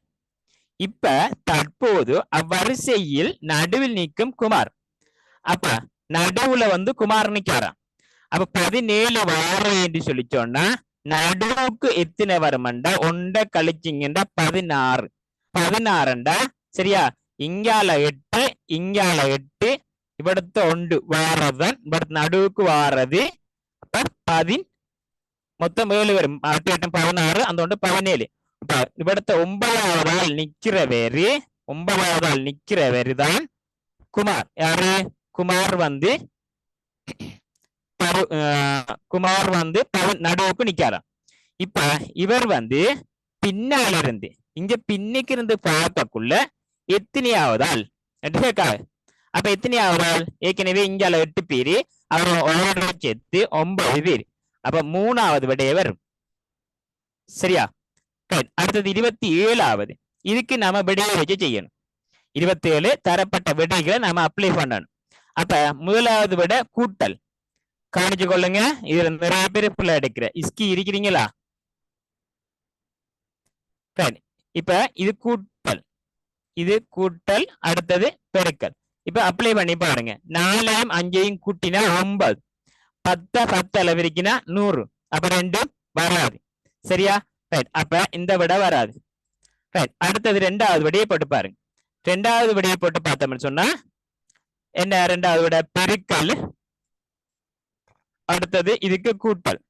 இப்ப தற்போது அவ்வரிசையில் நடுவில் நிற்கும் குமார். அப்ப நடுவுல வந்து குமார் நிற்காராம். அப்ப 17 வாரம் என்று சொல்லி சொன்னா நடுவுக்கு எத்தனை வருமண்டா 1 கழிச்சிங்கண்டா 16. 16 சரியா? இங்கால 8, இங்கால 8, இവിടുത്തെ 1 வாரதான் நடுவுக்கு வாரது. அப்ப மொத்தம் 7 வரும். 8 8 16, அந்த 17. அப்ப இവിടുത്തെ 9ஆவது ஆள் நிக்கிறவரு தான் குமார். யாரு? குமார் வந்து நடுவுக்கு நிக்காராம். இப்ப இவர் வந்து பின்னால இருந்து இங்க பின்னுக்கு இருந்து பார்க்கக்குள்ள எத்தனையாவது ஆள் கேட்காது. அப்ப எத்தனையாவது ஆள்? ஏற்கனவே இங்கால 8 பேரு, அவரோட சேர்த்து 9 பேர். அப்ப 3ஆவது விடைய வரும். சரியா? அடுத்தது 27ஆவது. இதுக்கு நாம விடையை வச்சு செய்யணும். 27 தரப்பட்ட விடைகளை நாம அப்ளை பண்ணணும். அப்ப முதலாவது விட கூட்டல். கவனிச்சு கொள்ளுங்க. இதுல நிறைய பேர் பிள்ளை எடுக்கிற இஸ்கி இருக்கிறீங்களா? இப்ப இது கூட்டல், அடுத்தது பெருக்கல். இப்ப அப்ளை பண்ணி பாருங்க. 4 5 கூட்டினா 9, 10 10 அளவிருக்கினா 100. அப்ப 2 வராது. சரியா? அப்ப இந்த விட வராது. அடுத்தது 2ஆவது விடையை போட்டு பாருங்க. 2ஆவது விடையை போட்டு பார்த்தோம்னு சொன்னா என்ன? 2ஆவது விட பெருக்கல், அடுத்தது இதுக்கு கூட்டல்.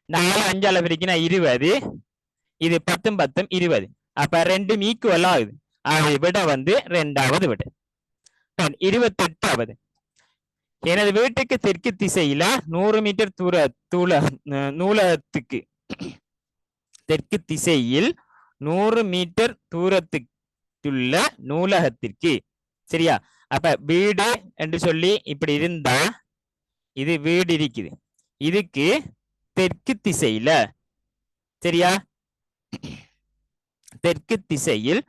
4 5 அளவிருக்கினா 20, இது 10 10 20. அப்ப 2 ஈக்குவல் ஆகுது. விட வந்து 2ஆவது விட. 28ஆவது. எனது வீட்டுக்கு தெற்கு திசையில 100 மீட்டர் நூலகத்துக்கு தெற்கு திசையில் 100 மீட்டர் தூரத்துக்குள்ள நூலகத்திற்கு. சரியா? அப்ப வீடு என்று சொல்லி இப்படி இருந்தா இது வீடு இருக்குது. இதுக்கு தெற்கு திசையில, சரியா, தெற்கு திசையில்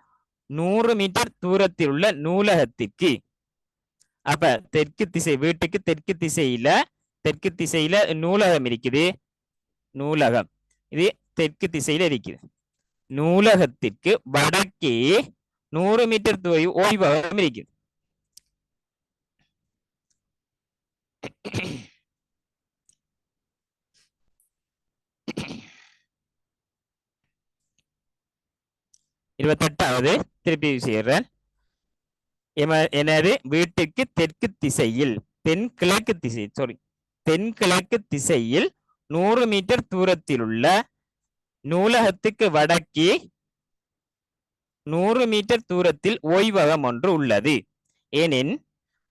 100 மீட்டர் தூரத்தில் உள்ள நூலகத்திற்கு, அப்ப தெற்கு திசை வீட்டுக்கு தெற்கு திசையில நூலகம் இருக்குது. நூலகம் இது தெற்கு திசையில இருக்குது. நூலகத்திற்கு வடக்கே 100 மீட்டர் ஓய்வகம் இருக்குது. இருபத்தெட்டாவது திருப்பி செய்கிறேன். எனது வீட்டுக்கு தெற்கு திசையில் தென்கிழக்கு திசையில் 100 மீட்டர் தூரத்தில் உள்ள நூலகத்துக்கு வடக்கே 100 மீட்டர் தூரத்தில் ஓய்வகம் ஒன்று உள்ளது. ஏனென்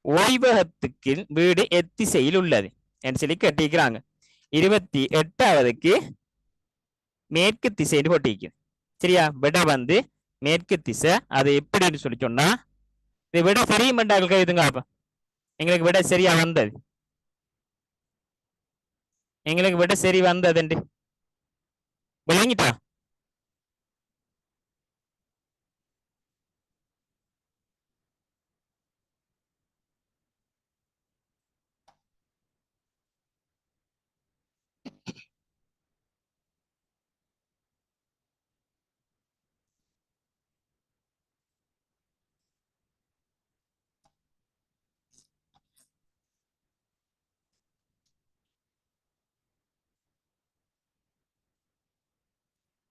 ஓய்வகத்துக்கு வீடு எத்திசையில் உள்ளது என்று சொல்லி கட்டிக்கிறாங்க. 28வதுக்கு மேற்கு திசைன்னு போட்டிருக்கு. சரியா, விட வந்து மேற்கு திசை. அது எப்படின்னு சொல்லி சொன்னா, இது விட சரி மண்டாக்கள் இதுங்க. அப்ப எங்களுக்கு விட சரியா வந்தது, எங்களுக்கு விட சரி வந்ததுண்டு விளங்கிட்டா?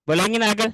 விளங்கினார்கள்?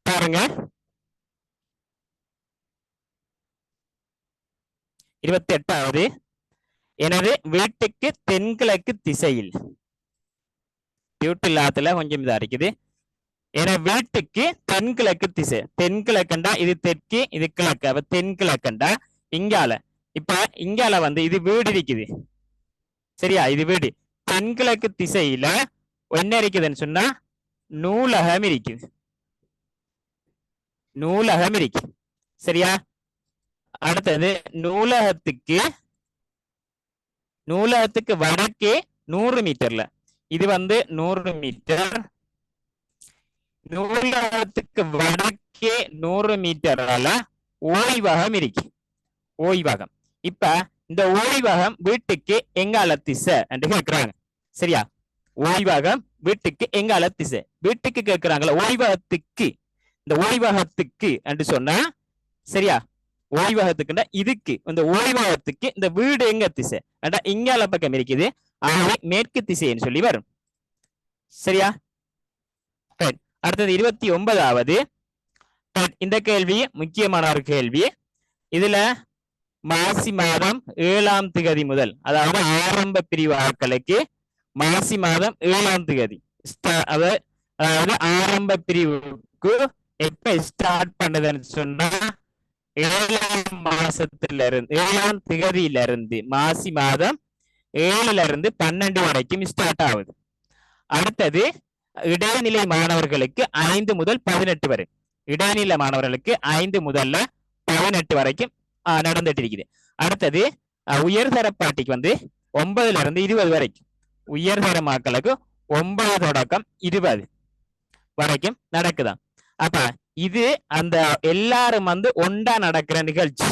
பாருங்க, 28வது எனது வீட்டுக்கு தென்கிழக்கு திசையில், டியூட்டில்லாத்துல கொஞ்சம் இதா இருக்குது. என வீட்டுக்கு தென்கிழக்கு திசை, தென்கிழக்கண்டா இது தெற்கு, இது கிழக்கு. அப்ப தென்கிழக்கண்டா இங்கால, இப்ப இங்கால வந்து இது வீடு இருக்குது. சரியா, இது வீடு. தென்கிழக்கு திசையில என்ன இருக்குதுன்னு சொன்னா நூலகம் இருக்குது. நூலகம் இருக்கு. சரியா, அடுத்தது நூலகத்துக்கு வடக்கே 100 மீட்டர்ல, இது வந்து 100 மீட்டர். நூலகத்துக்கு வடக்கே 100 மீட்டரால ஓய்வகம் இருக்கு. ஓய்வகம். இப்ப இந்த ஓய்வகம் வீட்டுக்கு எங்கால திசை என்று கேட்கிறாங்க. சரியா, ஓய்வகம் வீட்டுக்கு எங்கால திசை, வீட்டுக்கு கேட்கிறாங்களா, ஓய்வகத்துக்கு. இந்த ஓய்வகத்துக்கு என்று சொன்னா, சரியா, ஓய்வகத்துக்குண்டா இதுக்கு, இந்த ஓய்வகத்துக்கு இந்த வீடு எங்க திசை இங்கால பக்கம் இருக்குது. ஆகவே மேற்கு திசைன்னு சொல்லி வரும். சரியா, அடுத்தது 29வது. இந்த கேள்வி முக்கியமான ஒரு கேள்வி. இதுல மாசி மாதம் 7ஆம் திகதி முதல், அதாவது ஆரம்ப பிரிவு ஆட்களுக்கு மாசி மாதம் 7ஆம் திகதி, அதாவது ஆரம்ப பிரிவுக்கு எப்ப ஸ்டார்ட் பண்ணதுன்னு சொன்னா 7ஆம் மாசத்துல இருந்து, 7ஆம் திகதியில இருந்து, மாசி மாதம் 7ல இருந்து 12 வரைக்கும் ஸ்டார்ட் ஆகுது. அடுத்தது இடைநிலை மாணவர்களுக்கு 5 முதல் 18 வரை, இடைநிலை மாணவர்களுக்கு 5 முதல்ல 18 வரைக்கும் நடந்துட்டு இருக்குது. அடுத்தது உயர்தர பாட்டிக்கு வந்து 9ல இருந்து 20 வரைக்கும், உயர்தர மக்களுக்கு 9 தொடக்கம் 20 வரைக்கும் நடக்குதான். அப்ப இது அந்த எல்லாரும் வந்து ஒன்றா நடக்கிற நிகழ்ச்சி.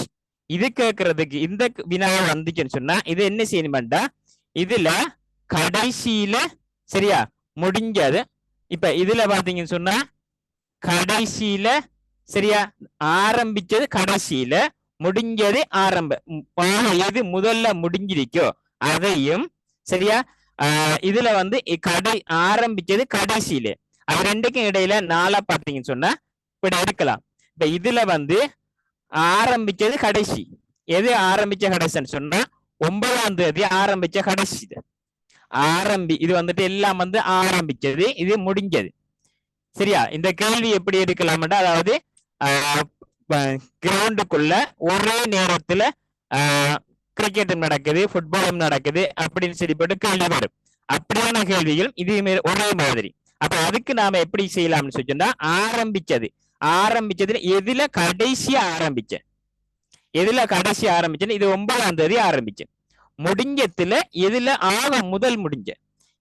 இது கேட்கறதுக்கு இந்த வினா வந்துச்சுன்னு சொன்னா இது என்ன செய்யணும்டா, இதுல கடைசியில, சரியா, முடிஞ்சது. இப்ப இதுல பாத்தீங்கன்னு சொன்னா கடைசியில சரியா? ஆரம்பிச்சது கடைசியில, முடிஞ்சது ஆரம்ப. எது முதல்ல முடிஞ்சிருக்கோ அதையும், சரியா? இதுல வந்து ஆரம்பிச்சது கடைசியில, அது ரெண்டுக்கும் இடையில நாளா பாத்தீங்கன்னு சொன்னா இப்படி எடுக்கலாம். இப்ப இதுல வந்து ஆரம்பிச்சது கடைசி. எது ஆரம்பிச்ச கடைசின்னு சொன்னா 9ஆம் தேதி ஆரம்பிச்ச கடைசி. இது வந்துட்டு எல்லாம் வந்து ஆரம்பிச்சது, இது முடிஞ்சது. சரியா? இந்த கேள்வி எப்படி எடுக்கலாம்டா, அதாவது கிரவுண்டுக்குள்ள ஒரே நேரத்துல கிரிக்கெட்டும் நடக்குது, ஃபுட்பாலும் நடக்குது அப்படின்னு சொல்லிப்பட்டு கேள்வி வரும். அப்படியான கேள்விகள் இது ஒரே மாதிரி. அப்ப அதுக்கு நாம எப்படி செய்யலாம்னு சொன்னா, ஆரம்பிச்சதுல எதுல கடைசியா ஆரம்பிச்சேன், இது 9ஆம் தேதி ஆரம்பிச்சேன். முடிஞ்சத்துல எதுல ஆக முதல் முடிஞ்ச,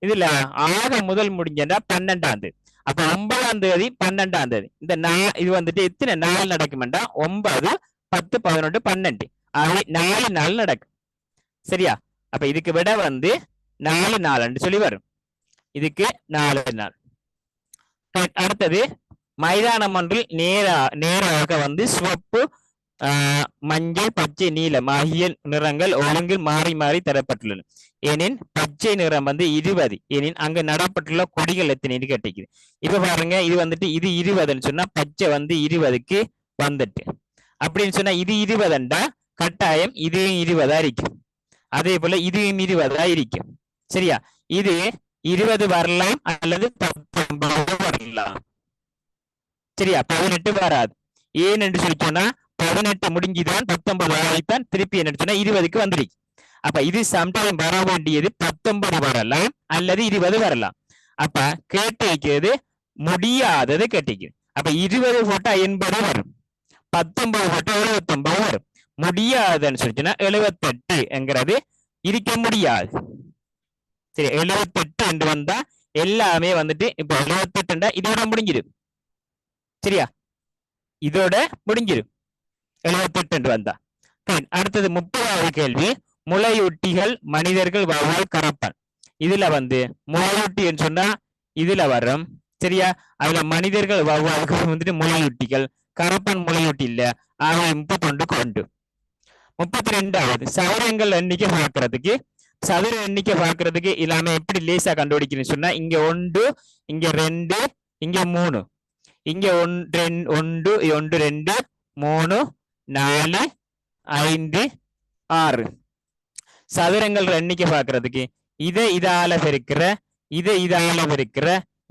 இதுல ஆக முதல் முடிஞ்சா 12ஆம் தேதி. அப்ப 9ஆம் தேதி 12ஆம் தேதி இந்த இது வந்துட்டு எத்தனை நாள் நடக்கும்டா? 9, 10, 11, 12, 4 நாள் நடக்கும். சரியா? அப்ப இதுக்கு விட வந்து 4 நாள் சொல்லி வரும். இதுக்கு 4 நாள். அடுத்தது மைதானம் ஒன்றில் நேராக வந்து சிவப்பு, மஞ்சள், பச்சை, நீலம் ஆகிய நிறங்கள் ஒழுங்கில் மாறி மாறி தரப்பட்டுள்ளன. ஏனின் பச்சை நிறம் வந்து 20. ஏனின் அங்க நடப்பட்டுள்ள கொடிகள் எத்தனை கேட்டிக்குது. இப்ப பாருங்க, இது வந்துட்டு இது 20ன்னு சொன்னா பச்சை வந்து 20க்கு வந்துட்டு, அப்படின்னு சொன்னா இது 20 கட்டாயம் இதுவும் 20 இருக்கும். அதே போல இதுவும் 20 இருக்கும். சரியா? இது 20 வரலாம் அல்லது 19 வரலாம். சரியா? 18 வராது. ஏன் என்று சொல்லி சொன்னா 18 முடிஞ்சுதான் 19 ஆகித்தான் திருப்பி என்ன சொன்னா 20க்கு வந்துருக்கு. அப்ப இது சம்டைம் வர வேண்டியது 19 வரலாம் அல்லது 20 வரலாம். அப்ப கேட்டு வைக்கிறது முடியாதது கேட்டிக்குது. அப்ப 20 போட்டா 80 வரும், 19 போட்டா 79 வரும். முடியாதுன்னு சொல்லிச்சுன்னா 78 என்கிறது இருக்க முடியாது. சரி, 78 என்று வந்தா எல்லாமே வந்துட்டு இப்ப 78 இதோட முடிஞ்சிடும். சரியா? இதோட முடிஞ்சிடும் 78 என்று வந்தா. அடுத்தது 30வது கேள்வி, முளையூட்டிகள் மனிதர்கள் வௌவால் கரப்பான். இதுல வந்து முளையூட்டி என்று சொன்னா இதுல வரும். சரியா? அதுல மனிதர்கள் வௌவால்கள் வந்துட்டு முளையூட்டிகள், கரப்பான் முளையூட்டி இல்ல. ஆக 31 கொண்டு. 32வது சதுரங்கள் எண்ணிக்கை பார்க்கறதுக்கு இல்லாம எப்படி லேசா கண்டுபிடிக்கணும்னு சொன்னா, இங்க 1, இங்க 2, இங்க 3, இங்க 1, 2, 3, 4, 5, 6 சதுரங்கள் எண்ணிக்கை பார்க்கறதுக்கு இதை இதால பெருக்கிற, இதை இதால பெருக்கிற,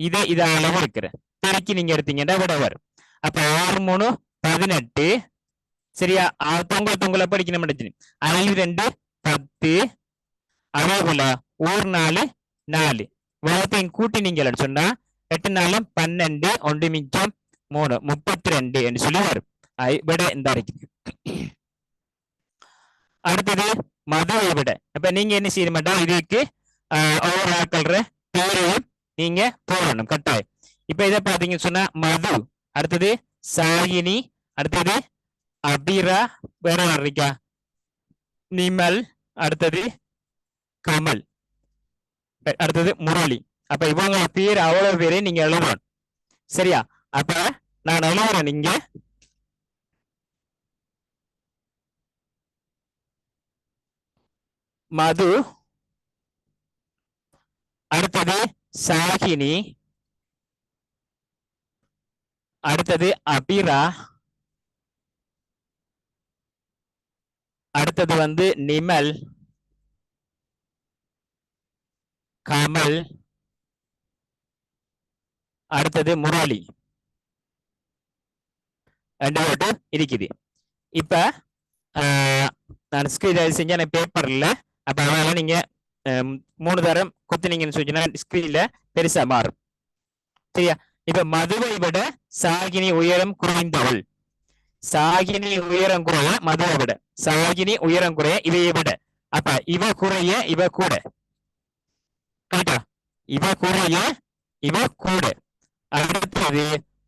இதை இதால பெருக்கிற பெருக்கி நீங்க எடுத்தீங்கன்னா விட வரும். அப்ப 6, 3, 18. சரியா? தொங்கல படிக்கணும். 5, 2, 10. அதே போல 1, 4, 4 வளத்தையும் கூட்டி நீங்க சொன்னா 8, 4, 12, 1 மிச்சம் 3, 32 என்று சொல்லி வரும். விட இந்த அரைக்குது. அடுத்தது மதுவை விட. அப்ப நீங்க என்ன செய்ய மாட்டோம், இதுக்கு ஒவ்வொரு ஆட்கள்ற பேரையும் நீங்க போடணும் கட்டாயம். இப்ப இதை பாத்தீங்கன்னு சொன்னா மது, அடுத்தது சாகினி, அடுத்தது அபிரா, வேற இருக்கா நிமல், அடுத்தது கமல், அடுத்தது முரளி. அப்ப இவங்க பேர் அவ்வளவு பேரையும் நீங்க எழுதணும். சரியா? அப்ப நான் எழுதுறேன். நீங்க மது, அடுத்தது சாகினி, அடுத்தது அபிரா, அடுத்தது வந்து நிமல், கமல், அடுத்தது முரளி. 2 இருக்குது. இப்ப நான் ஸ்கிரீன் செஞ்ச பேப்பர்ல, அப்ப அதனால நீங்க 3 தரம் குத்துனீங்கன்னு சொன்னா ஸ்கிரீன்ல பெருசா மாறும். சரியா? இப்ப மதுவை விட சாகினி உயரம் குறைந்தவள். சாகினி உயரம் குறைய மதுவை விட, சாகினி உயரம் குறைய இவையை விட. அப்ப இவ குறைய இவ கூட. கரெக்டா? இவ குறைய இவ கூட. அடுத்தது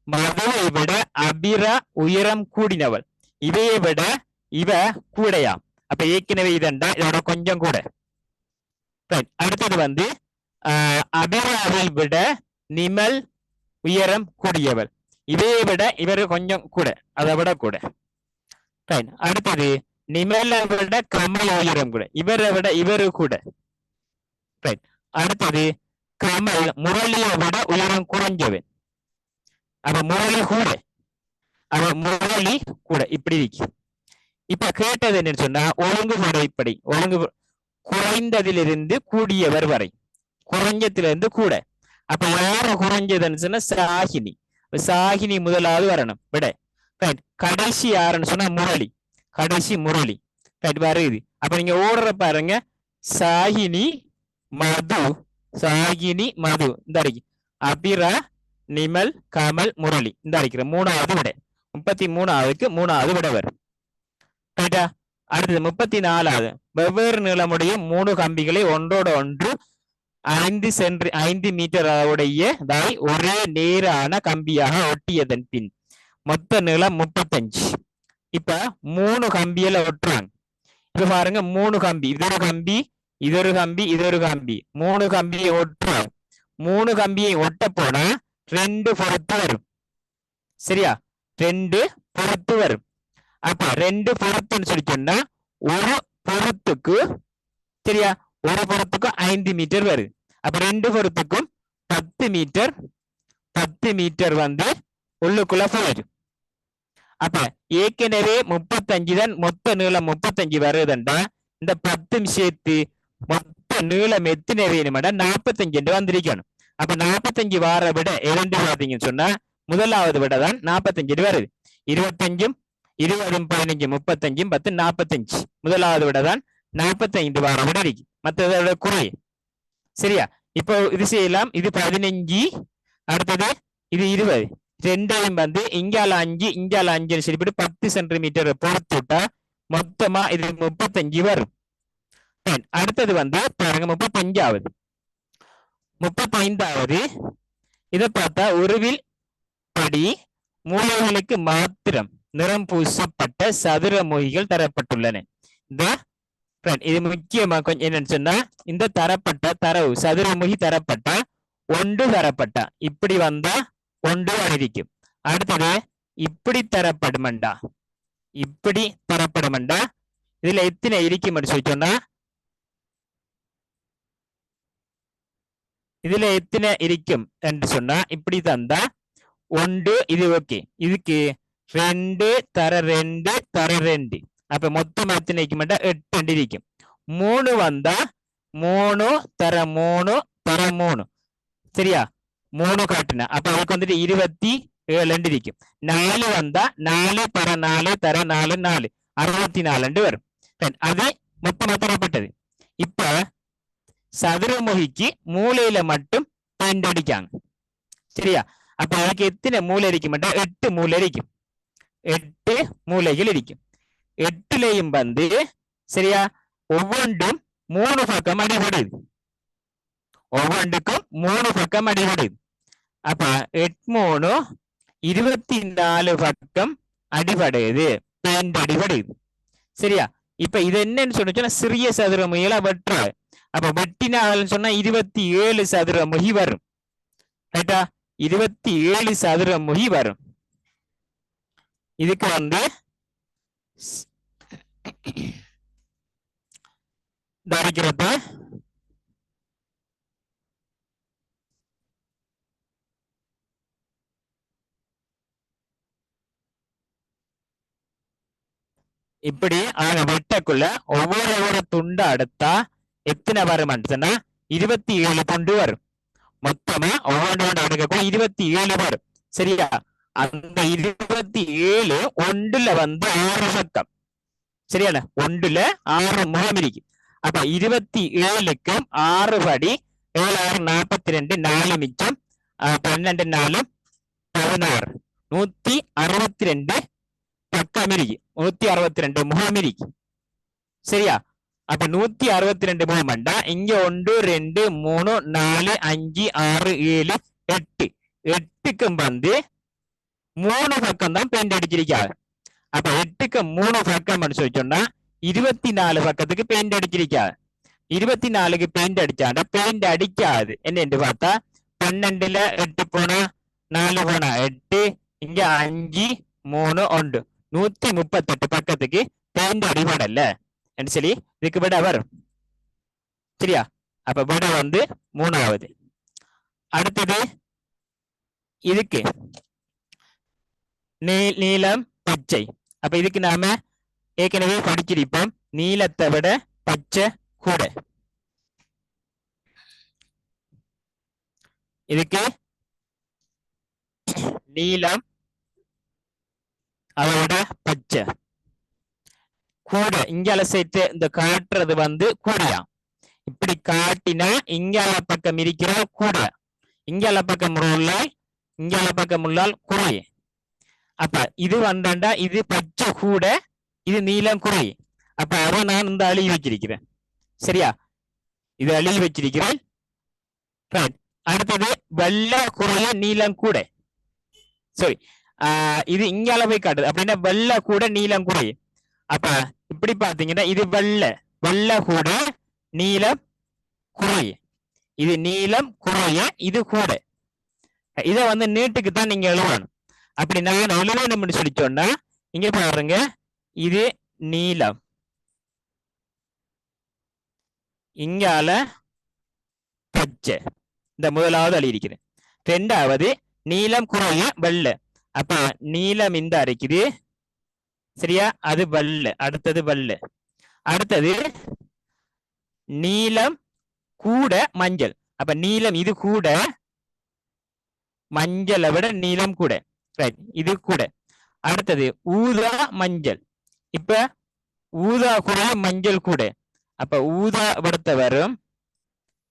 மதுவை விட அபிரா உயரம் கூடினவள். இவையை விட இவ கூடையா. அப்ப ஏற்கனவே இதண்டா, இதோட கொஞ்சம் கூட. அடுத்தது வந்து அபிராவை விட நிமல் உயரம் கூடியவள். இதையை விட இவரு கொஞ்சம் கூட, அதை விட கூட. அடுத்தது நிமலை விட கமல் உயரம் கூட, இவரை விட இவரு கூட. அடுத்தது கமல் முரளியை விட உயரம் குறைஞ்சவன். அப்ப முரளி கூட, அவ முரளி கூட இப்படி இருக்கு. இப்ப கேட்டது என்னன்னு சொன்னா ஒழுங்குமுறைப்படி, குறைந்ததிலிருந்து கூடியவர் வரை, குறைஞ்சத்திலிருந்து கூட. அப்ப யாரும் குறைஞ்சதுன்னு சொன்னா சாகினி. சாகினி முதலாவது வரணும் விட. கடைசி யாருன்னு சொன்னா முரளி, கடைசி முரளி. வருது. அப்ப நீங்க ஓடுற பாருங்க, சாகினி மது, சாகினி மது இந்த அடிக்கு, அபிரா நிமல் கமல் முரளி இந்த அடிக்கிற மூணாவது விட. 33க்கு மூணாவது விட வரும். அடுத்தது 34வது, வெவ்வேறு நீளமுடைய 3 கம்பிகளை ஒன்றோட ஒன்று 5 மீட்டர் உடையதாய் ஒரே நேரான கம்பியாக ஒட்டியதன் பின் மொத்த நீளம் 35. இப்ப 3 கம்பியில ஒட்டுறாங்க. இப்ப பாருங்க 3 கம்பி, இதொரு கம்பி, இதொரு கம்பி, இதொரு கம்பி, 3 கம்பியை ஒட்டுறாங்க. 3 கம்பியை ஒட்ட போனா 2 பொறுத்து வரும். சரியா, 2 பொறுத்து வரும். அப்ப 2 பொறுத்துன்னு சொல்லி சொன்னா ஒரு பொறுத்துக்கு, சரியா, ஒரு பொறுத்துக்கு 5 மீட்டர் வருது. அப்ப 2 பொறுத்துக்கும் 10 மீட்டர், 10 மீட்டர் வந்து உள்ளுக்குள்ள போயிடும். அப்ப ஏற்கனவே 35 தான் மொத்த நீளம் 35 வருதுண்டா, இந்த 10 சேர்த்து மொத்த நீளம் எத்தனை வேணுமாடா 45 என்று வந்திருக்கணும். அப்ப 45 வார விட இரண்டு பாத்தீங்கன்னு சொன்னா முதலாவது விட தான் 45 வருது. 25 20 15 35 10 45, முதலாவது விட தான் 45 வார விட இருக்கு, மற்றதோட குறை. சரியா, இப்போ இது செய்யலாம். இது 15, அடுத்தது இது 20, ரெண்டையும் வந்து இங்கால 5 இங்கால 5 சரிப்பட்டு 10 சென்டிமீட்டர் பொறுத்து விட்டா மொத்தமா இது 35 வரும். அடுத்தது வந்து பாருங்க 35வது, 35வது இதை பார்த்தா உருவில் படி மூலைகளுக்கு மாத்திரம் நிறம் பூசப்பட்ட சதுர மொழிகள் தரப்பட்டுள்ளன. இந்த இது முக்கியமா கொஞ்சம் என்னன்னு சொன்னா, இந்த தரப்பட்ட தரவு சதுரமுகி தரப்பட்ட ஒன்று தரப்பட்டா இப்படி வந்தா ஒன்று இருக்கும். அடுத்தது இப்படி தரப்படுமண்டா, இப்படி தரப்படுமண்டா, இதுல எத்தனை இருக்கும் சொல்லி சொன்னா, இதுல எத்தனை இருக்கும் என்று சொன்னா இப்படி தந்தா ஒன்று, இது ஓகே, இதுக்கு 2 தர 2 தர 2, அப்ப மொத்தம் எத்தனை மாட்டா 8 இருக்கும். 3 வந்தா 3 தர 3 தர 3, சரியா, 3 காட்டுன அப்ப அதுக்கு வந்துட்டு 27 இருக்கும். 4 வந்தா 4 தர 4 தர 4 4 64 வரும். அது மொத்தமா தரப்பட்டது. இப்ப சதுரமுகிக்கு மூலையில மட்டும் பெயிண்ட் அடிக்காங்க. சரியா, அப்ப அதுக்கு எத்தனை மூளை இருக்கும்? 8 மூளை இருக்கும், 8 மூளைகள் இருக்கும். 8லையும் வந்து சரியா ஒவ்வொன்றும் 3 பக்கம் அடிபடுது, ஒவ்வொன்றுக்கும் 3 பக்கம் அடிபடுது. அப்ப 8 3 24 பக்கம் அடிபடுது, பெயிண்ட் அடிபடுது. சரியா, இப்ப இது என்னன்னு சொன்னா சிறிய சதுர முயலா வெட்டுற. அப்ப வெட்டினாலும் சொன்னா 27 சதுர முகி வரும். ரைட்டா, 27 சதுர முகி வரும். இதுக்கு வந்து தரிக்கிறப்ப இப்படி வெட்டக்குள்ள ஒவ்வொரு துண்டை அடுத்தா எத்தனை வருமானு சொன்னா 27 துண்டு வரும். மொத்தமா ஒவ்வொன்று அடுக்கக்குள்ள 27 வரும். சரியா, அந்த 27 ஒன்றுல வந்து 6 பக்கம். சரியா, ஒன்றுல 6 முகம் இருக்கு. அப்ப 27க்கும் 6 படி 7 6 42, 4 மிச்சம் 12 4 16, 162 பக்கம் இருக்கு, 162 முகம் இருக்கு. சரியா, அப்ப 162 முகம்டா இங்க 1 2 3 4 5 6 7 8, 8க்கும் வந்து 3 பக்கம் தான் பெயிண்ட் அடிச்சிருக்காங்க. அப்ப 8க்கு 3 பக்கம் சொல்லி சொன்னா 24 பக்கத்துக்கு பெயிண்ட் அடிச்சிருக்காங்க. 24க்கு பெயிண்ட் அடிச்சாண்டா பெயிண்ட் அடிக்காது என்னன்னு பார்த்தா 12ல 8 போனா 4 போனா 8, இங்க 5 3 1 138 பக்கத்துக்கு தேர்ந்த அடிபாடல்ல என்று சொல்லி இதுக்கு விட வரும். சரியா? அப்ப விட வந்து 3வது. அடுத்தது இதுக்கு நீலம் பச்சை. அப்ப இதுக்கு நாம ஏற்கனவே படிச்சிருப்போம். நீலத்தை விட பச்சை கூட. இதுக்கு நீலம் அதோட பச்சை கூட. இங்கால சேர்த்து இந்த காட்டுறது வந்து கூடையா. இப்படி காட்டினா இங்கால பக்கம் இருக்கிற கூட, இங்கால பக்கம் உள்ளால் இங்கால பக்கம் உள்ளால் குறை. அப்ப இது வந்தா இது பச்சை கூட, இது நீலம் குறை. அப்ப அதை நான் இந்த அழுகி வச்சிருக்கிறேன். சரியா? இது அழுகி வச்சிருக்கிறேன். அடுத்தது வெள்ளை குறைய நீலம் கூட. சரி, இது இங்கால போய் காட்டுது. அப்படின்னா வெள்ளை கூட நீலம் குறை. அப்ப இப்படி பாத்தீங்கன்னா இது வெள்ளை கூட நீலம் குறைய. இது நீலம் குறைய, இது கூட. இத வந்து நீட்டுக்கு தான் நீங்க எழுதணும். அப்படி நான் எழுதணும்னு சொல்லி சொன்னா இங்க பாருங்க, இது நீலம், இங்கால பச்சை. இந்த முதலாவது அழியிருக்கிறேன். ரெண்டாவது நீலம் குறைய வெள்ளை. அப்ப நீலம் இந்த அரைக்குது. சரியா? அது வெள்ளை. அடுத்தது வெள்ளை. அடுத்தது நீலம் கூட மஞ்சள். அப்ப நீலம் இது கூட, மஞ்சளை விட நீலம் கூட. ரைட், இது கூட. அடுத்தது ஊதா மஞ்சள். இப்ப ஊதா கூட மஞ்சள் கூட. அப்ப ஊதா விடத்த வரும்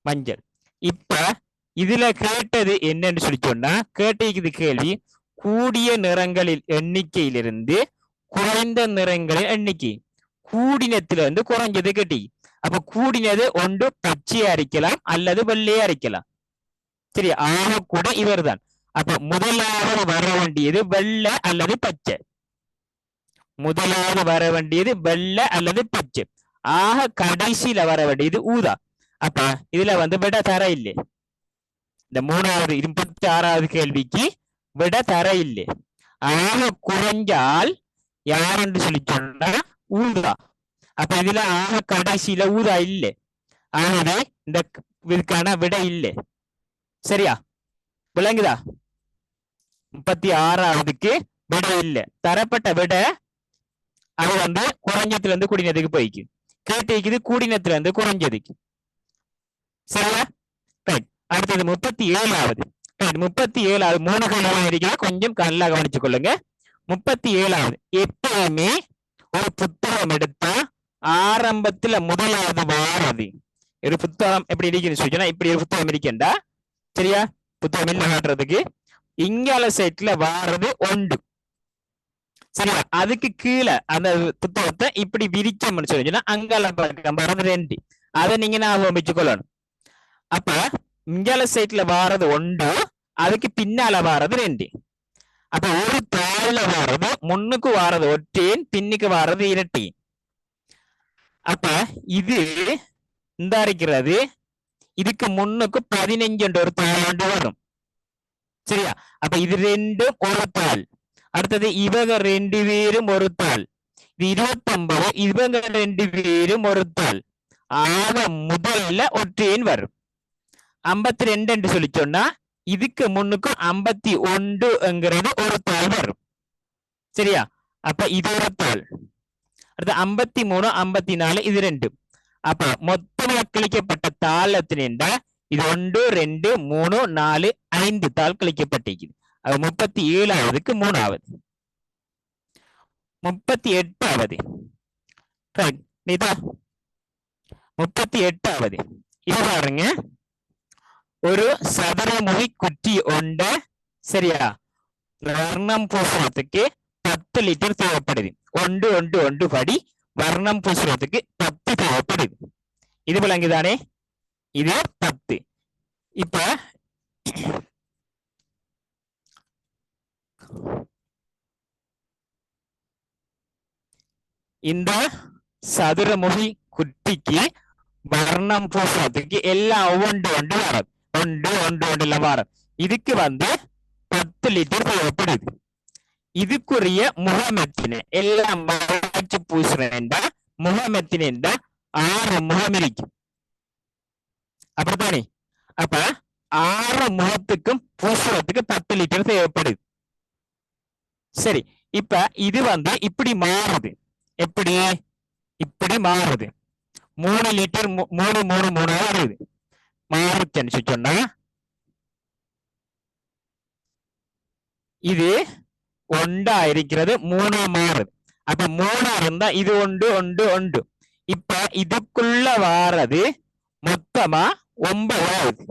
மஞ்சள். இப்ப இதுல கேட்டது என்னன்னு சொல்லி சொன்னா, கேட்டிருக்குது கேள்வி கூடிய நிறங்களில் எண்ணிக்கையிலிருந்து குறைந்த நிறங்களின் எண்ணிக்கை. கூடினத்திலிருந்து குறைஞ்சது கேட்டி. அப்ப கூடினது ஒன்று பச்சையா அரைக்கலாம் அல்லது வெள்ளையா அரைக்கலாம். சரி, ஆக கூட இவர் தான். அப்ப முதலாவது வர வேண்டியது வெள்ளை அல்லது பச்சை. முதலாவது வர வேண்டியது வெள்ளை அல்லது பச்சை. ஆக கடைசியில வர வேண்டியது ஊதா. அப்ப இதுல வந்து விட தர இல்லை. இந்த 3வது 26வது கேள்விக்கு விட தர இல்லை. ஆக குறைஞ்சால் யாருன்னு சொல்லி சொன்னா ஊதா. அப்ப இதுல ஆக கடைசியில ஊதா இல்லை. ஆகவே இந்த இதுக்கான விட இல்லை. சரியா? விளங்குதா? 36வதுக்கு விட இல்லை. தரப்பட்ட விட அது வந்து குறைஞ்சத்துல இருந்து கூடினதுக்கு போய்க்கு. கேட்டிருக்குது கூடினத்துல இருந்து குறைஞ்சதுக்கு. சரியா? அடுத்தது 37வது. 37வது 3 கணவன் இருக்கிற கொஞ்சம் நல்லா கவனிச்சு கொள்ளுங்க. 37வது எப்பவுமே ஒரு புத்தகம் எடுத்தா ஆரம்பத்துல முதலாவது வாரது. ஒரு புத்தகம் எப்படி இருக்குன்னு சொல்லிச்சோன்னா, இப்படி ஒரு புத்தகம் இருக்கேன்டா. சரியா? புத்தகம் என்ன காட்டுறதுக்கு இங்கால சைட்ல வாரது ஒன்று. சரியா? அதுக்கு கீழே அந்த புத்தகத்தை இப்படி விரிச்சோம்னு சொல்லிச்சுன்னா அங்கால பக்கம் வாரது 2. அதை நீங்க ஞாபகம் வச்சுக்கொள்ளணும். அப்ப இங்கால சைட்ல வாரது ஒன்று, அதுக்கு பின்னால வாரது 2. அப்ப ஒரு தாள்ல வாரது முன்னுக்கு வாரது ஒற்றேன், பின்னுக்கு வாரது இரட்டேன். அப்ப இது இந்த இருக்கிறது, இதுக்கு முன்னுக்கு 15 ஒரு தாள் வரும். சரியா? அப்ப இது 2 ஒரு தாள். அடுத்தது இவங்க 2 பேரும் ஒரு தாள். இது 29, இவங்க 2 பேரும் ஒரு தாள். ஆக முதல்ல ஒற்றேன் வரும். 52 என்று சொல்லி சொன்னா இதுக்கு முன்னுக்கு 51ங்கிறது ஒரு தாள் வரும். சரியா? அப்ப இது ஒரு தாள். அடுத்து 53 54 இது 2. அப்ப மொத்தமாக கிழிக்கப்பட்ட தாளத்தினா இது 1 2 3 4 5 தாள் கிழிக்கப்பட்டிருக்குது. அது 37வதுக்கு 3வது. 38வது 38வது இது பாருங்க, ஒரு சதுரமுகி குட்டி ஒண்ட சரியா வர்ணம் பூசுறதுக்கு 10 லிட்டர் தேவைப்படுது. 1 படி வர்ணம் பூசுறதுக்கு 10 தேவைப்படுது. இது விளங்குதானே? இது 10. இப்ப இந்த சதுரமுகி குட்டிக்கு வர்ணம் பூசுறதுக்கு எல்லாம் ஒன்று வரும். ஒன்று வரும். இதுக்கு வந்து 10 லிட்டர் தேவைப்படுது. இதுக்குரிய முகமெத்தின எல்லாம் வச்சு பூசுறேன்டா முகமெத்தின 6 முகம் இருக்கு அப்படித்தானே அப்ப 6 முகத்துக்கும் பூசுறதுக்கு 10 லிட்டர் தேவைப்படுது சரி இப்ப இது வந்து இப்படி மாறுது எப்படி இப்படி மாறுது 3 லிட்டர் 3 3 3 வருது மாறுச்சுன்னு சொன்னா இது 1 இருக்கிறது 3 மாறுது அப்ப 3 இருந்தா இது 1 1 இப்ப இதுக்குள்ள வாரது மொத்தமா 9 ஆகுது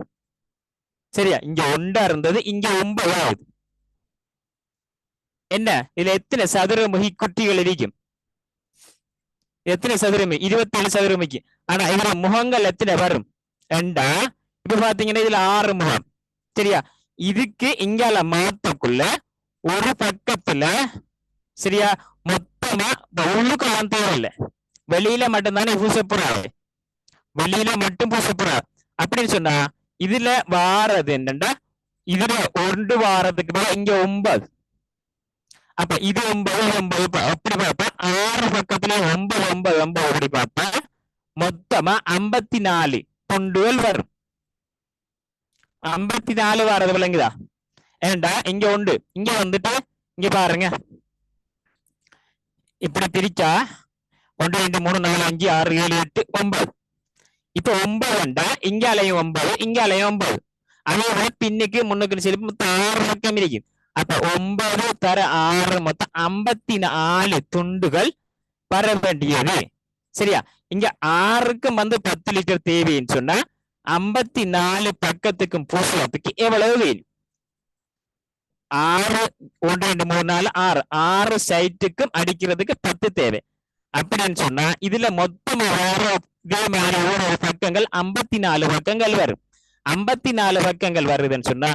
சரியா இங்க 1 இருந்தது இங்க 9 ஆகுது என்ன இதுல எத்தனை சதுரமுகி குட்டிகள் இருக்கும் எத்தனை சதுரமி 27 சதுரமுகி ஆனா இதுல முகங்கள் எத்தனை வரும் 2 இப்ப பாத்தீங்கன்னா இதுல 6 முகம் சரியா இதுக்கு இங்கால மாத்தக்குள்ள ஒரு பக்கத்துல சரியா மொத்தமா உள்ளுக்கெல்லாம் தேவையில்ல வெளியில மட்டும்தானே பூசப்போறாரு வெளியில மட்டும் பூசப்போறாரு அப்படின்னு சொன்னா இதுல வாரது என்னண்டா இதுல 1 வாரத்துக்கு மேல இங்க 9 அப்ப இது 9 9 அப்படி பார்த்தா 6 பக்கத்துல 9 9 9 அப்படி பார்த்தா மொத்தமா 54 தொண்டுகள் வரும் 54 வாரது விளங்குதா ஏண்டா இங்க உண்டு இங்க வந்துட்டு இங்க பாருங்க இப்படி பிரிச்சா 1 2 3 4 5 6 7 8 9 இப்ப 9 வேண்டா இங்க அலையும் 9 இங்க அலையும் 9 அதே பின்னுக்கு முன்னுக்கு சரி 6 பக்கம் இருக்கு அப்ப 9 தர 6 மொத்தம் 54 துண்டுகள் வர வேண்டியது சரியா இங்க 6க்கு வந்து 10 லிட்டர் தேவைன்னு சொன்னா 54 பக்கத்துக்கும் பூசுறதுக்கு எவ்வளவு வேணும் 6 1 2 3 4 6 6 சைட்டுக்கும் அடிக்கிறதுக்கு 10 தேவை அப்படின்னு சொன்னா இதுல மொத்தமா இதே மாதிரி ஒரு பக்கங்கள் 54 பக்கங்கள் வரும் 54 பக்கங்கள் வருதுன்னு சொன்னா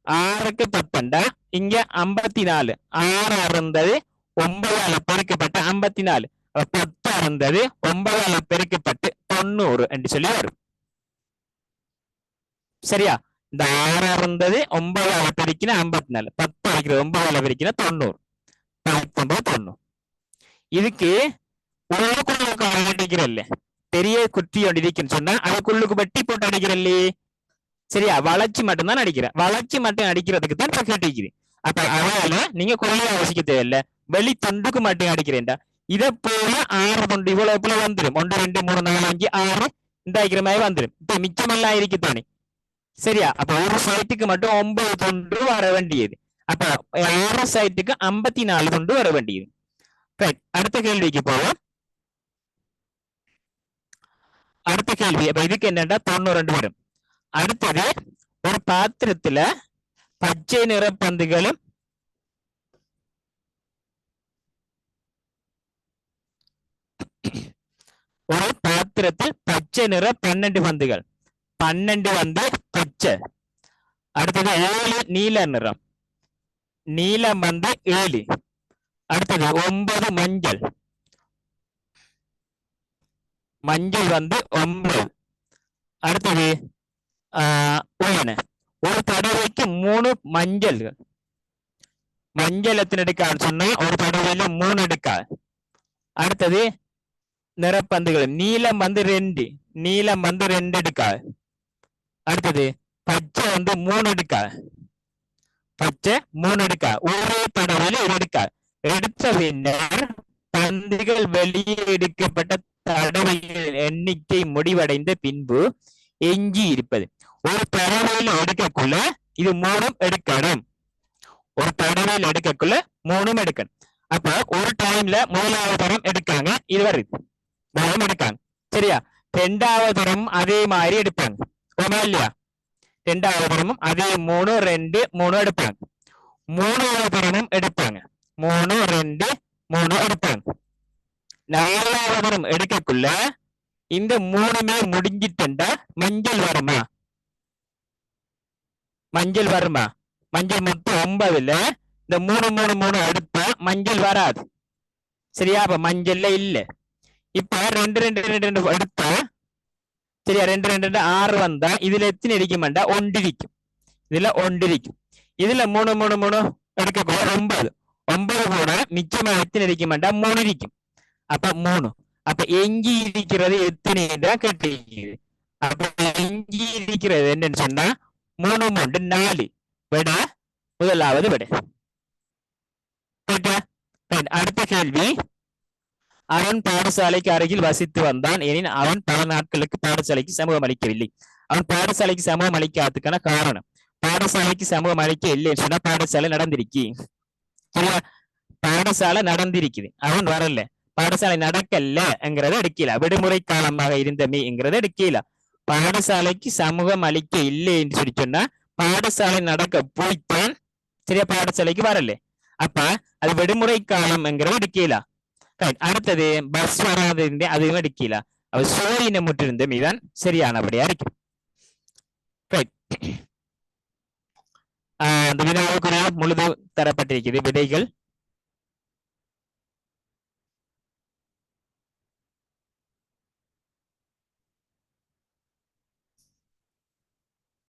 6க்கு 10 இங்க 54 6 இருந்தது 9 பெருக்கப்பட்ட 54 10 இருந்தது 9 பெருக்கப்பட்டு 90 என்று சொல்லி வரும் சரியா இந்த 6 இருந்தது 9 பெருக்கின 54 10 அடிக்கிறது 9 பெருக்கின 90 90 இதுக்கு உள்ளுக்குள்ள அடிக்கிறல்ல பெரிய குட்டி ஒன்று இருக்குன்னு சொன்னா அதுக்குள்ளுக்கு வெட்டி போட்டு அடிக்கிறல்லே சரியா வளர்ச்சி மட்டும் தான் அடிக்கிறேன் வளர்ச்சி மட்டும் அடிக்கிறதுக்கு தான் பக்கெட் அடிக்குது அப்ப அதனால நீங்க கொள்ளைய அவசிக்க தேவையில்ல வெளி தொண்டுக்கு மட்டும் அடிக்கிறேன்டா இதை போல 6 தொண்டு இவ்வளவு போல வந்துடும் 1 2 3 4 5 6 இந்த அடிக்கிற மாதிரி வந்துடும் இப்ப மிச்சமெல்லாம் இருக்குத்தானே சரியா அப்ப ஒரு சைட்டுக்கு மட்டும் 9 தொண்டு வர வேண்டியது அப்ப 6 சைட்டுக்கு 54 தொண்டு வர வேண்டியது அடுத்த கேள்விக்கு போவோம் அடுத்த கேள்வி அப்ப இதுக்கு என்னன்னா 92 வரும் அடுத்தது ஒரு பாத்திரத்துல பச்சை நிற பந்துகளும் ஒரு பாத்திரத்தில் பச்சை நிற 12 பந்துகள் 12 வந்து பச்சை அடுத்தது 7 நீல நிறம் நீலம் வந்து 7 அடுத்தது 9 மஞ்சள் மஞ்சள் வந்து 9 அடுத்தது ஒரு தடவைக்கு 3 மஞ்சள்கள் மஞ்சள் எத்தனை எடுக்கான்னு சொன்னா ஒரு தடவையில 3 எடுக்கா அடுத்தது நிறப்பந்துகள் நீலம் வந்து 2 நீலம் வந்து 2 எடுக்கா அடுத்தது பச்சை வந்து 3 எடுக்கா பச்சை 3 எடுக்கா ஒரே தடவையில எடுக்கா எடுத்த பின்னர் பந்துகள் வெளியே எடுக்கப்பட்ட தடவைகள் எண்ணிக்கை முடிவடைந்த பின்பு எஞ்சி இருப்பது ஒரு தடவையில் எடுக்கக்குள்ள இது 3 எடுக்கணும் ஒரு தடவையில் எடுக்கக்குள்ள 3 எடுக்கணும் அப்ப ஒரு டைம்ல முதலாவது தரம் எடுக்காங்க இது வருது 3 எடுக்காங்க சரியா ரெண்டாவது தரம் அதே மாதிரி எடுப்பாங்க இல்லையா ரெண்டாவது தரமும் அதே 3 2 3 எடுப்பாங்க மூணாவது தரமும் எடுப்பாங்க 3 2 3 எடுப்பாங்க நாலாவது தரம் எடுக்கக்குள்ள இந்த 3மே முடிஞ்சிட்டா மஞ்சள் வருமா மஞ்சள் வருமா மஞ்சள் மொத்தம் 9ல இந்த 3 3 3 எடுத்தா மஞ்சள் வராது சரியா அப்ப மஞ்சள்ல இல்ல இப்ப 2 2 2 2 எடுத்தா சரியா 2 2 2 6 வந்தா இதுல எத்தனை இருக்குமாண்டா 1 இருக்கும் இதுல 1 இருக்கும் இதுல 3 3 3 எடுக்க 9 9 கூட மிச்சமா எத்தனை இருக்குமெண்டா 3 இருக்கும். அப்ப 3. அப்ப எஞ்சி இருக்கிறது எத்தனை கேட்டிருக்குது. அப்ப எஞ்சி இருக்கிறது என்னன்னு சொன்னா 3 3 4 விட முதலாவது விட. அடுத்த கேள்வி, அவன் பாடசாலைக்கு அருகில் வசித்து வந்தான், எனின் அவன் பல நாட்களுக்கு பாடசாலைக்கு சமூகம் அளிக்கவில்லை. அவன் பாடசாலைக்கு சமூகம் அளிக்காததுக்கான காரணம், பாடசாலைக்கு சமூகம் அளிக்க இல்லைன்னு சொன்னா பாடசாலை நடந்திருக்கு. சரியா, பாடசாலை நடந்திருக்குது, அவன் வரல, பாடசாலை நடக்கலங்கிறத எடுக்கல, விடுமுறை காலமாக இருந்தமைங்கிறத எடுக்கல. பாடசாலைக்கு சமூகம் அளிக்க இல்லை என்று சொல்லி சொன்னா பாடசாலை நடக்க போய்த்தான், சரியா, பாடசாலைக்கு வரல. அப்ப அது விடுமுறை காலம்ங்கிறத எடுக்கல. அடுத்தது பஸ் வராது, அதுவும் எடுக்கல. அவர் சோயின முற்றிருந்த மீதான் சரியானபடியா இருக்கு. அந்த வினாவுக்குரிய முழுது தரப்பட்டிருக்கிறது. விடைகள்